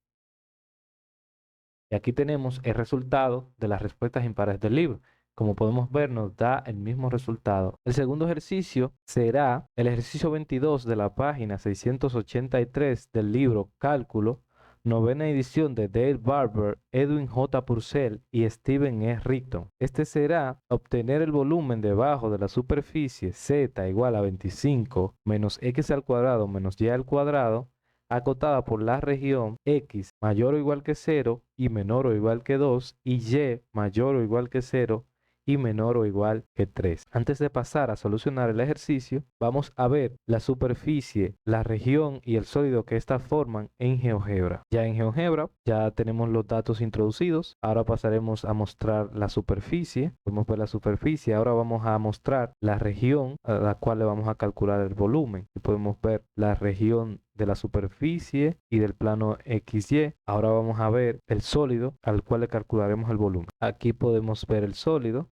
Y aquí tenemos el resultado de las respuestas impares del libro. Como podemos ver, nos da el mismo resultado. El segundo ejercicio será el ejercicio 22 de la página 683 del libro Cálculo, novena edición de Dale Barber, Edwin J. Purcell y Stephen E. Rigdon. Este será obtener el volumen debajo de la superficie z igual a 25 menos x al cuadrado menos y al cuadrado acotada por la región x mayor o igual que 0 y menor o igual que 2 y y mayor o igual que 0 y menor o igual que 3. Antes de pasar a solucionar el ejercicio, vamos a ver la superficie, la región y el sólido que éstas forman en GeoGebra. Ya en GeoGebra ya tenemos los datos introducidos. Ahora pasaremos a mostrar la superficie. Podemos ver la superficie. Ahora vamos a mostrar la región a la cual le vamos a calcular el volumen. Y podemos ver la región de la superficie y del plano XY. Ahora vamos a ver el sólido al cual le calcularemos el volumen. Aquí podemos ver el sólido.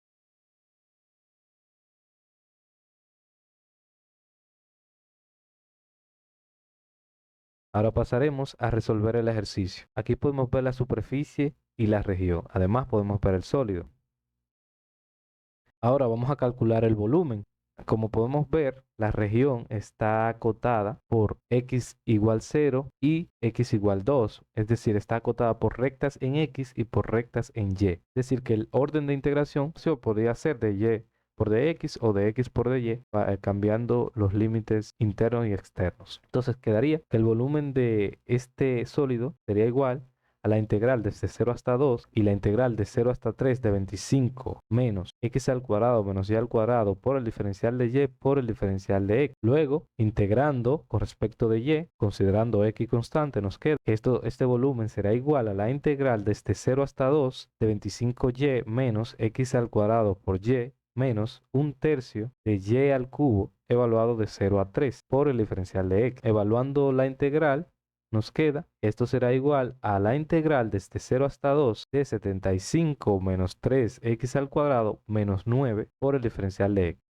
Ahora pasaremos a resolver el ejercicio. Aquí podemos ver la superficie y la región. Además podemos ver el sólido. Ahora vamos a calcular el volumen. Como podemos ver, la región está acotada por x igual 0 y x igual 2. Es decir, está acotada por rectas en x y por rectas en y. Es decir, que el orden de integración se podría hacer de y por dx o de x por dy, cambiando los límites internos y externos. Entonces quedaría que el volumen de este sólido sería igual a la integral desde 0 hasta 2 y la integral de 0 hasta 3 de 25 menos x al cuadrado menos y al cuadrado por el diferencial de y por el diferencial de x. Luego, integrando con respecto de y, considerando x constante, nos queda que este volumen será igual a la integral desde 0 hasta 2 de 25y menos x al cuadrado por y menos un tercio de y al cubo evaluado de 0 a 3 por el diferencial de x. Evaluando la integral, nos queda, esto será igual a la integral desde 0 hasta 2 de 75 menos 3x al cuadrado menos 9 por el diferencial de x.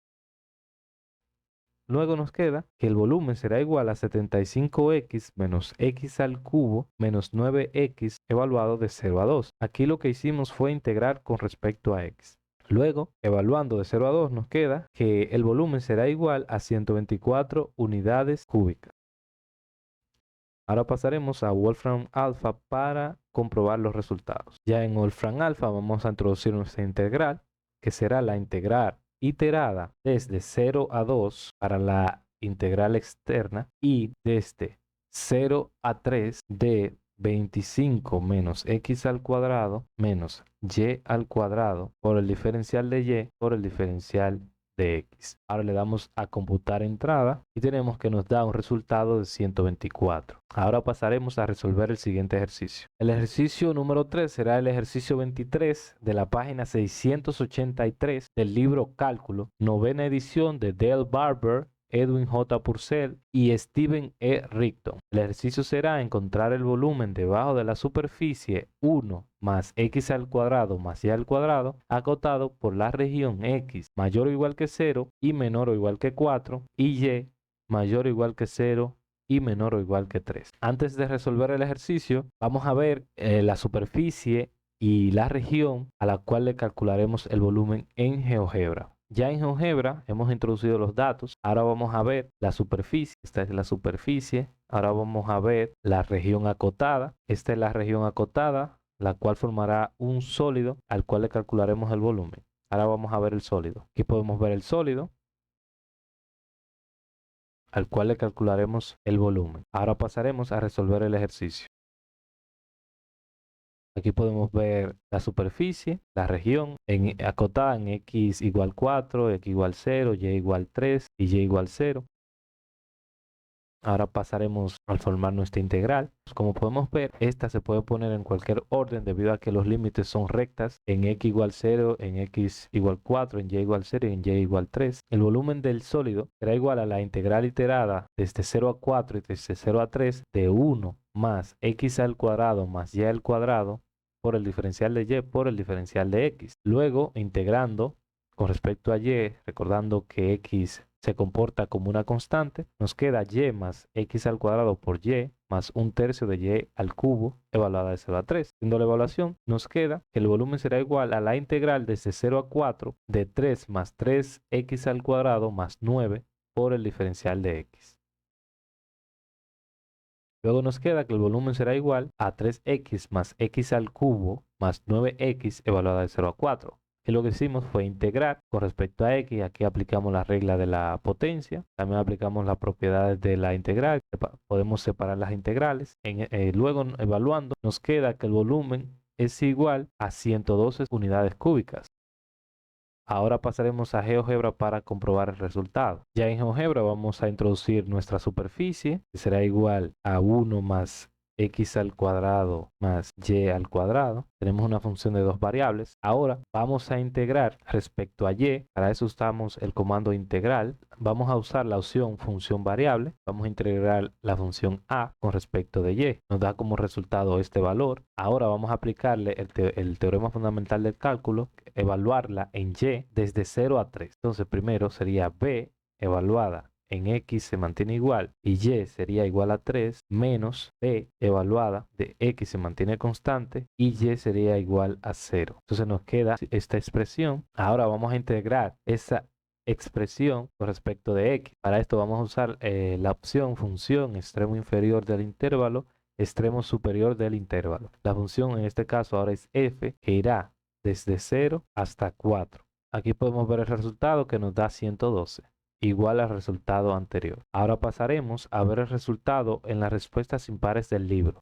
Luego nos queda que el volumen será igual a 75x menos x al cubo menos 9x evaluado de 0 a 2. Aquí lo que hicimos fue integrar con respecto a x. Luego, evaluando de 0 a 2, nos queda que el volumen será igual a 124 unidades cúbicas. Ahora pasaremos a Wolfram Alpha para comprobar los resultados. Ya en Wolfram Alpha vamos a introducir nuestra integral, que será la integral iterada desde 0 a 2 para la integral externa y desde 0 a 3 de 25 menos x al cuadrado menos y al cuadrado por el diferencial de y por el diferencial de x. Ahora le damos a computar entrada y tenemos que nos da un resultado de 124. Ahora pasaremos a resolver el siguiente ejercicio. El ejercicio número 3 será el ejercicio 23 de la página 683 del libro Cálculo, novena edición de Dale Barber, Edwin J. Purcell y Steven E. Rigdon. El ejercicio será encontrar el volumen debajo de la superficie 1 más x al cuadrado más y al cuadrado acotado por la región x mayor o igual que 0 y menor o igual que 4 y y mayor o igual que 0 y menor o igual que 3. Antes de resolver el ejercicio, vamos a ver la superficie y la región a la cual le calcularemos el volumen en GeoGebra. Ya en GeoGebra hemos introducido los datos. Ahora vamos a ver la superficie. Esta es la superficie. Ahora vamos a ver la región acotada. Esta es la región acotada, la cual formará un sólido al cual le calcularemos el volumen. Ahora vamos a ver el sólido. Aquí podemos ver el sólido al cual le calcularemos el volumen. Ahora pasaremos a resolver el ejercicio. Aquí podemos ver la superficie, la región acotada en x igual 4, x igual 0, y igual 3 y y igual 0. Ahora pasaremos a formar nuestra integral. Como podemos ver, esta se puede poner en cualquier orden debido a que los límites son rectas en x igual 0, en x igual 4, en y igual 0 y en y igual 3. El volumen del sólido será igual a la integral iterada desde 0 a 4 y desde 0 a 3 de 1 más x al cuadrado más y al cuadrado por el diferencial de y por el diferencial de x. Luego, integrando con respecto a y, recordando que x se comporta como una constante, nos queda y más x al cuadrado por y más un tercio de y al cubo evaluada de 0 a 3. Haciendo la evaluación, nos queda que el volumen será igual a la integral desde 0 a 4 de 3 más 3x al cuadrado más 9 por el diferencial de x. Luego nos queda que el volumen será igual a 3x más x al cubo más 9x evaluada de 0 a 4. Y lo que hicimos fue integrar con respecto a x. Aquí aplicamos la regla de la potencia. También aplicamos las propiedades de la integral. Podemos separar las integrales. Luego, evaluando, nos queda que el volumen es igual a 112 unidades cúbicas. Ahora pasaremos a GeoGebra para comprobar el resultado. Ya en GeoGebra vamos a introducir nuestra superficie, que será igual a 1 más x al cuadrado más y al cuadrado. Tenemos una función de dos variables. Ahora vamos a integrar respecto a y. Para eso usamos el comando integral. Vamos a usar la opción función variable. Vamos a integrar la función a con respecto de y. Nos da como resultado este valor. Ahora vamos a aplicarle el teorema fundamental del cálculo, evaluarla en y desde 0 a 3. Entonces primero sería b evaluada en X se mantiene igual y Y sería igual a 3 menos B evaluada de X se mantiene constante y Y sería igual a 0. Entonces nos queda esta expresión. Ahora vamos a integrar esa expresión con respecto de X. Para esto vamos a usar la opción función extremo inferior del intervalo, extremo superior del intervalo. La función en este caso ahora es f, que irá desde 0 hasta 4. Aquí podemos ver el resultado que nos da 112, igual al resultado anterior. Ahora pasaremos a ver el resultado en las respuestas impares del libro.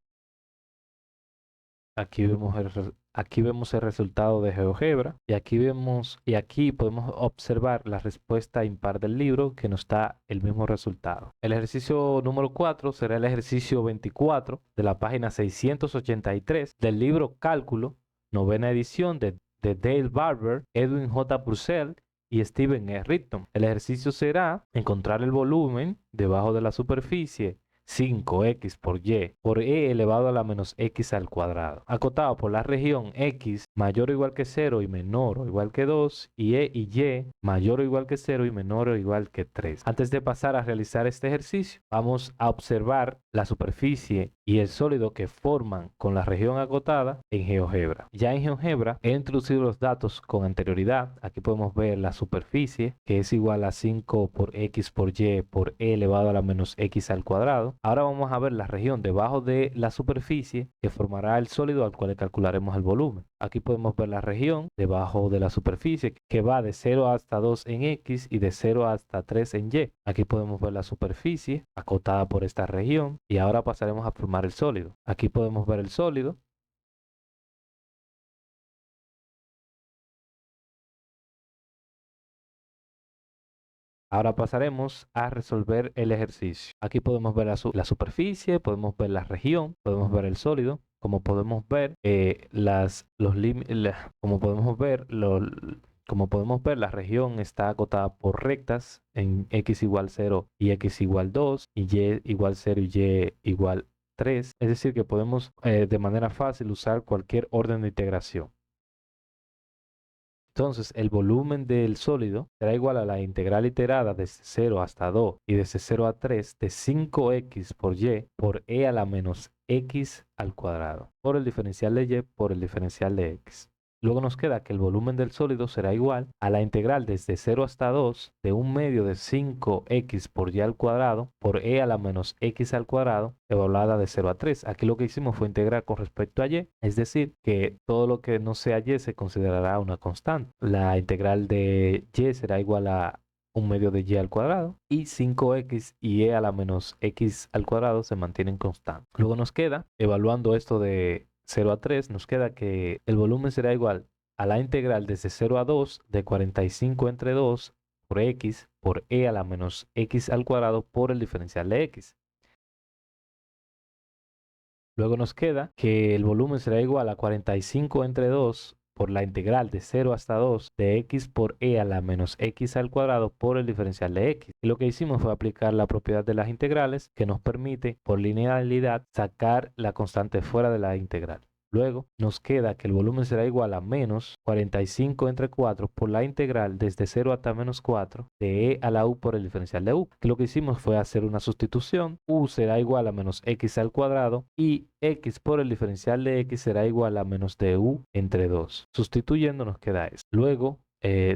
Aquí vemos el resultado de GeoGebra y aquí podemos observar la respuesta impar del libro que nos da el mismo resultado. El ejercicio número 4 será el ejercicio 24 de la página 683 del libro Cálculo, novena edición de Dale Barber, Edwin J. Purcell y Stephen E. Rigdon. El ejercicio será encontrar el volumen debajo de la superficie 5x por y por e elevado a la menos x al cuadrado, acotado por la región x mayor o igual que 0 y menor o igual que 2 y e y y mayor o igual que 0 y menor o igual que 3. Antes de pasar a realizar este ejercicio, vamos a observar la superficie y el sólido que forman con la región acotada en GeoGebra. Ya en GeoGebra he introducido los datos con anterioridad. Aquí podemos ver la superficie que es igual a 5 por x por y por e elevado a la menos x al cuadrado. Ahora vamos a ver la región debajo de la superficie que formará el sólido al cual calcularemos el volumen. Aquí podemos ver la región debajo de la superficie que va de 0 hasta 2 en x y de 0 hasta 3 en y. Aquí podemos ver la superficie acotada por esta región y ahora pasaremos a formar el sólido. Aquí podemos ver el sólido. Ahora pasaremos a resolver el ejercicio. Aquí podemos ver la superficie, podemos ver la región, podemos ver el sólido. Como podemos ver, como podemos ver, la región está acotada por rectas en x igual 0 y x igual 2 y y igual 0 y y igual 3. Es decir, que podemos de manera fácil usar cualquier orden de integración. Entonces, el volumen del sólido será igual a la integral iterada desde 0 hasta 2 y desde 0 a 3 de 5x por y por e a la menos x al cuadrado por el diferencial de y por el diferencial de x. Luego nos queda que el volumen del sólido será igual a la integral desde 0 hasta 2 de 1 medio de 5x por y al cuadrado por e a la menos x al cuadrado evaluada de 0 a 3. Aquí lo que hicimos fue integrar con respecto a y, es decir, que todo lo que no sea y se considerará una constante. La integral de y será igual a 1 medio de y al cuadrado y 5x y e a la menos x al cuadrado se mantienen constantes. Luego nos queda, evaluando esto de 0 a 3, nos queda que el volumen será igual a la integral desde 0 a 2 de 45 entre 2 por x por e a la menos x al cuadrado por el diferencial de x. Luego nos queda que el volumen será igual a 45 entre 2 por la integral de 0 hasta 2 de x por e a la menos x al cuadrado por el diferencial de x. Y lo que hicimos fue aplicar la propiedad de las integrales que nos permite por linealidad sacar la constante fuera de la integral. Luego nos queda que el volumen será igual a menos 45 entre 4 por la integral desde 0 hasta menos 4 de e a la u por el diferencial de u. Que lo que hicimos fue hacer una sustitución. U será igual a menos x al cuadrado y x por el diferencial de x será igual a menos du entre 2. Sustituyendo nos queda eso. Luego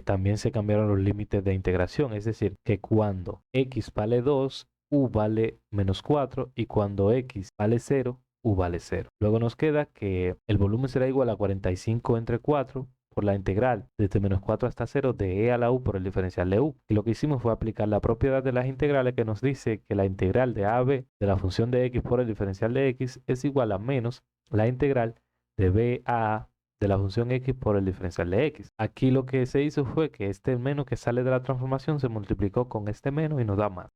también se cambiaron los límites de integración, es decir, que cuando x vale 2, u vale menos 4 y cuando x vale 0, u vale 0. Luego nos queda que el volumen será igual a 45 entre 4 por la integral desde menos 4 hasta 0 de e a la u por el diferencial de u. Y lo que hicimos fue aplicar la propiedad de las integrales que nos dice que la integral de a a b de la función de x por el diferencial de x es igual a menos la integral de b a a de la función x por el diferencial de x. Aquí lo que se hizo fue que este menos que sale de la transformación se multiplicó con este menos y nos da más.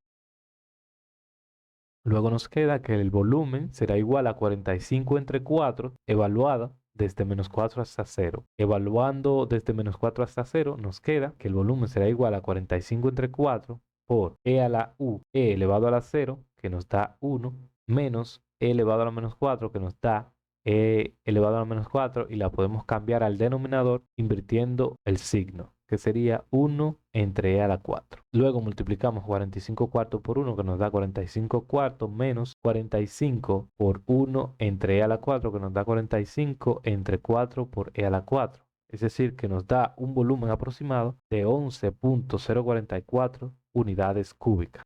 Luego nos queda que el volumen será igual a 45 entre 4 evaluada desde menos 4 hasta 0. Evaluando desde menos 4 hasta 0 nos queda que el volumen será igual a 45 entre 4 por e a la u e elevado a la 0 que nos da 1 menos e elevado a la menos 4 que nos da e elevado a la menos 4 y la podemos cambiar al denominador invirtiendo el signo. que sería 1 entre e a la 4. Luego multiplicamos 45 cuartos por 1, que nos da 45 cuartos, menos 45 por 1 entre e a la 4, que nos da 45 entre 4 por e a la 4. Es decir, que nos da un volumen aproximado de 11.044 unidades cúbicas.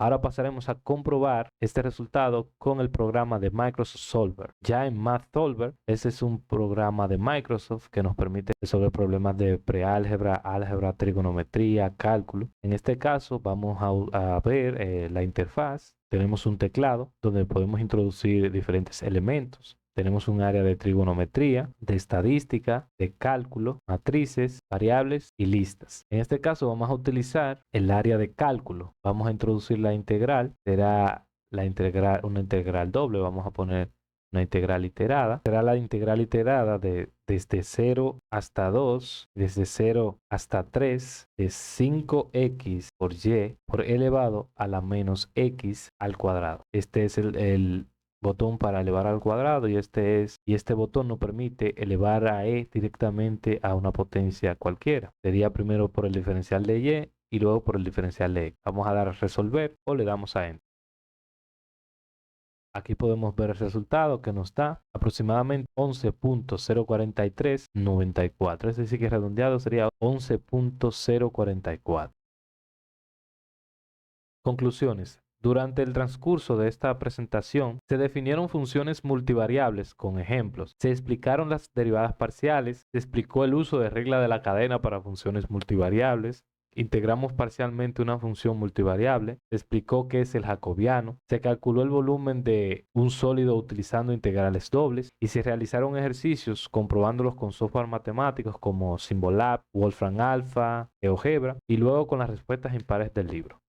Ahora pasaremos a comprobar este resultado con el programa de Microsoft Solver. Ya en Math Solver, ese es un programa de Microsoft que nos permite resolver problemas de preálgebra, álgebra, trigonometría, cálculo. En este caso vamos a ver la interfaz. Tenemos un teclado donde podemos introducir diferentes elementos. Tenemos un área de trigonometría, de estadística, de cálculo, matrices, variables y listas. En este caso vamos a utilizar el área de cálculo. Vamos a introducir la integral. Será una integral doble. Vamos a poner una integral iterada. Será la integral iterada desde 0 hasta 2, desde 0 hasta 3, de 5x por y por elevado a la menos x al cuadrado. Este es el botón para elevar al cuadrado y este botón nos permite elevar a e directamente a una potencia cualquiera. Sería primero por el diferencial de y luego por el diferencial de x. Vamos a dar a resolver o le damos a enter. Aquí podemos ver el resultado que nos da aproximadamente 11.04394. Es decir, que redondeado sería 11.044. Conclusiones. Durante el transcurso de esta presentación, se definieron funciones multivariables con ejemplos, se explicaron las derivadas parciales, se explicó el uso de regla de la cadena para funciones multivariables, integramos parcialmente una función multivariable, se explicó qué es el jacobiano, se calculó el volumen de un sólido utilizando integrales dobles y se realizaron ejercicios comprobándolos con software matemáticos como Symbolab, Wolfram Alpha, GeoGebra y luego con las respuestas impares del libro.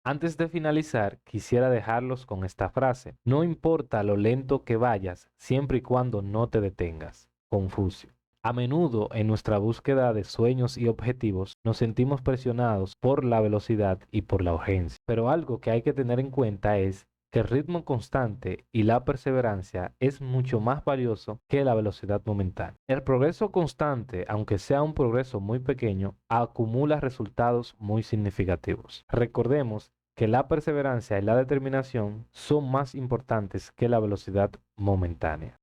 Antes de finalizar, quisiera dejarlos con esta frase. No importa lo lento que vayas, siempre y cuando no te detengas. Confucio. A menudo en nuestra búsqueda de sueños y objetivos nos sentimos presionados por la velocidad y por la urgencia. Pero algo que hay que tener en cuenta es que el ritmo constante y la perseverancia es mucho más valioso que la velocidad momentánea. El progreso constante, aunque sea un progreso muy pequeño, acumula resultados muy significativos. Recordemos que la perseverancia y la determinación son más importantes que la velocidad momentánea.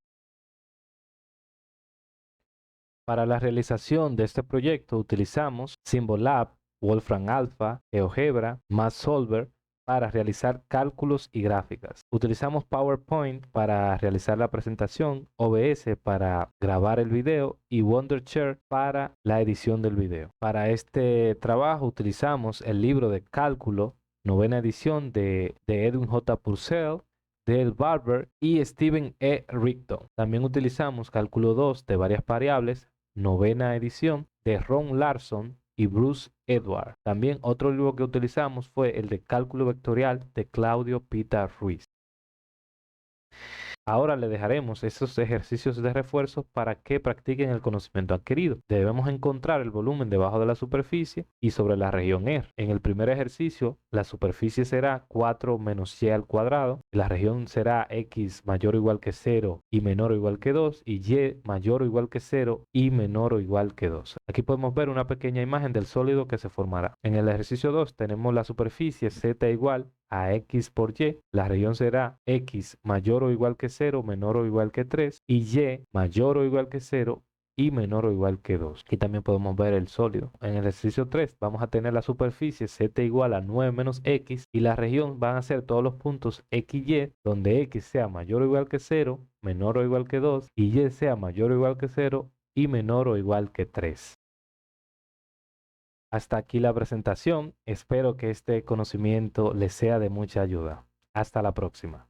Para la realización de este proyecto utilizamos Symbolab, Wolfram Alpha, GeoGebra, MathSolver para realizar cálculos y gráficas. Utilizamos PowerPoint para realizar la presentación, OBS para grabar el video y Wondershare para la edición del video. Para este trabajo utilizamos el libro de cálculo, novena edición de Edwin J. Purcell, Dale Barber y Stephen E. Rigdon. También utilizamos Cálculo 2 de varias variables, novena edición de Ron Larson y Bruce Edward. También otro libro que utilizamos fue el de Cálculo Vectorial de Claudio Pita Ruiz. Ahora le dejaremos esos ejercicios de refuerzo para que practiquen el conocimiento adquirido. Debemos encontrar el volumen debajo de la superficie y sobre la región R. En el primer ejercicio, la superficie será 4 menos y al cuadrado, la región será x mayor o igual que 0 y menor o igual que 2 y y mayor o igual que 0 y menor o igual que 2. Aquí podemos ver una pequeña imagen del sólido que se formará. En el ejercicio 2 tenemos la superficie z igual a x por y, la región será x mayor o igual que 0, menor o igual que 3, y y mayor o igual que 0 y menor o igual que 2. Aquí también podemos ver el sólido. En el ejercicio 3 vamos a tener la superficie z igual a 9 menos x y la región van a ser todos los puntos x y, donde x sea mayor o igual que 0, menor o igual que 2, y y sea mayor o igual que 0 y menor o igual que 3. Hasta aquí la presentación. Espero que este conocimiento les sea de mucha ayuda. Hasta la próxima.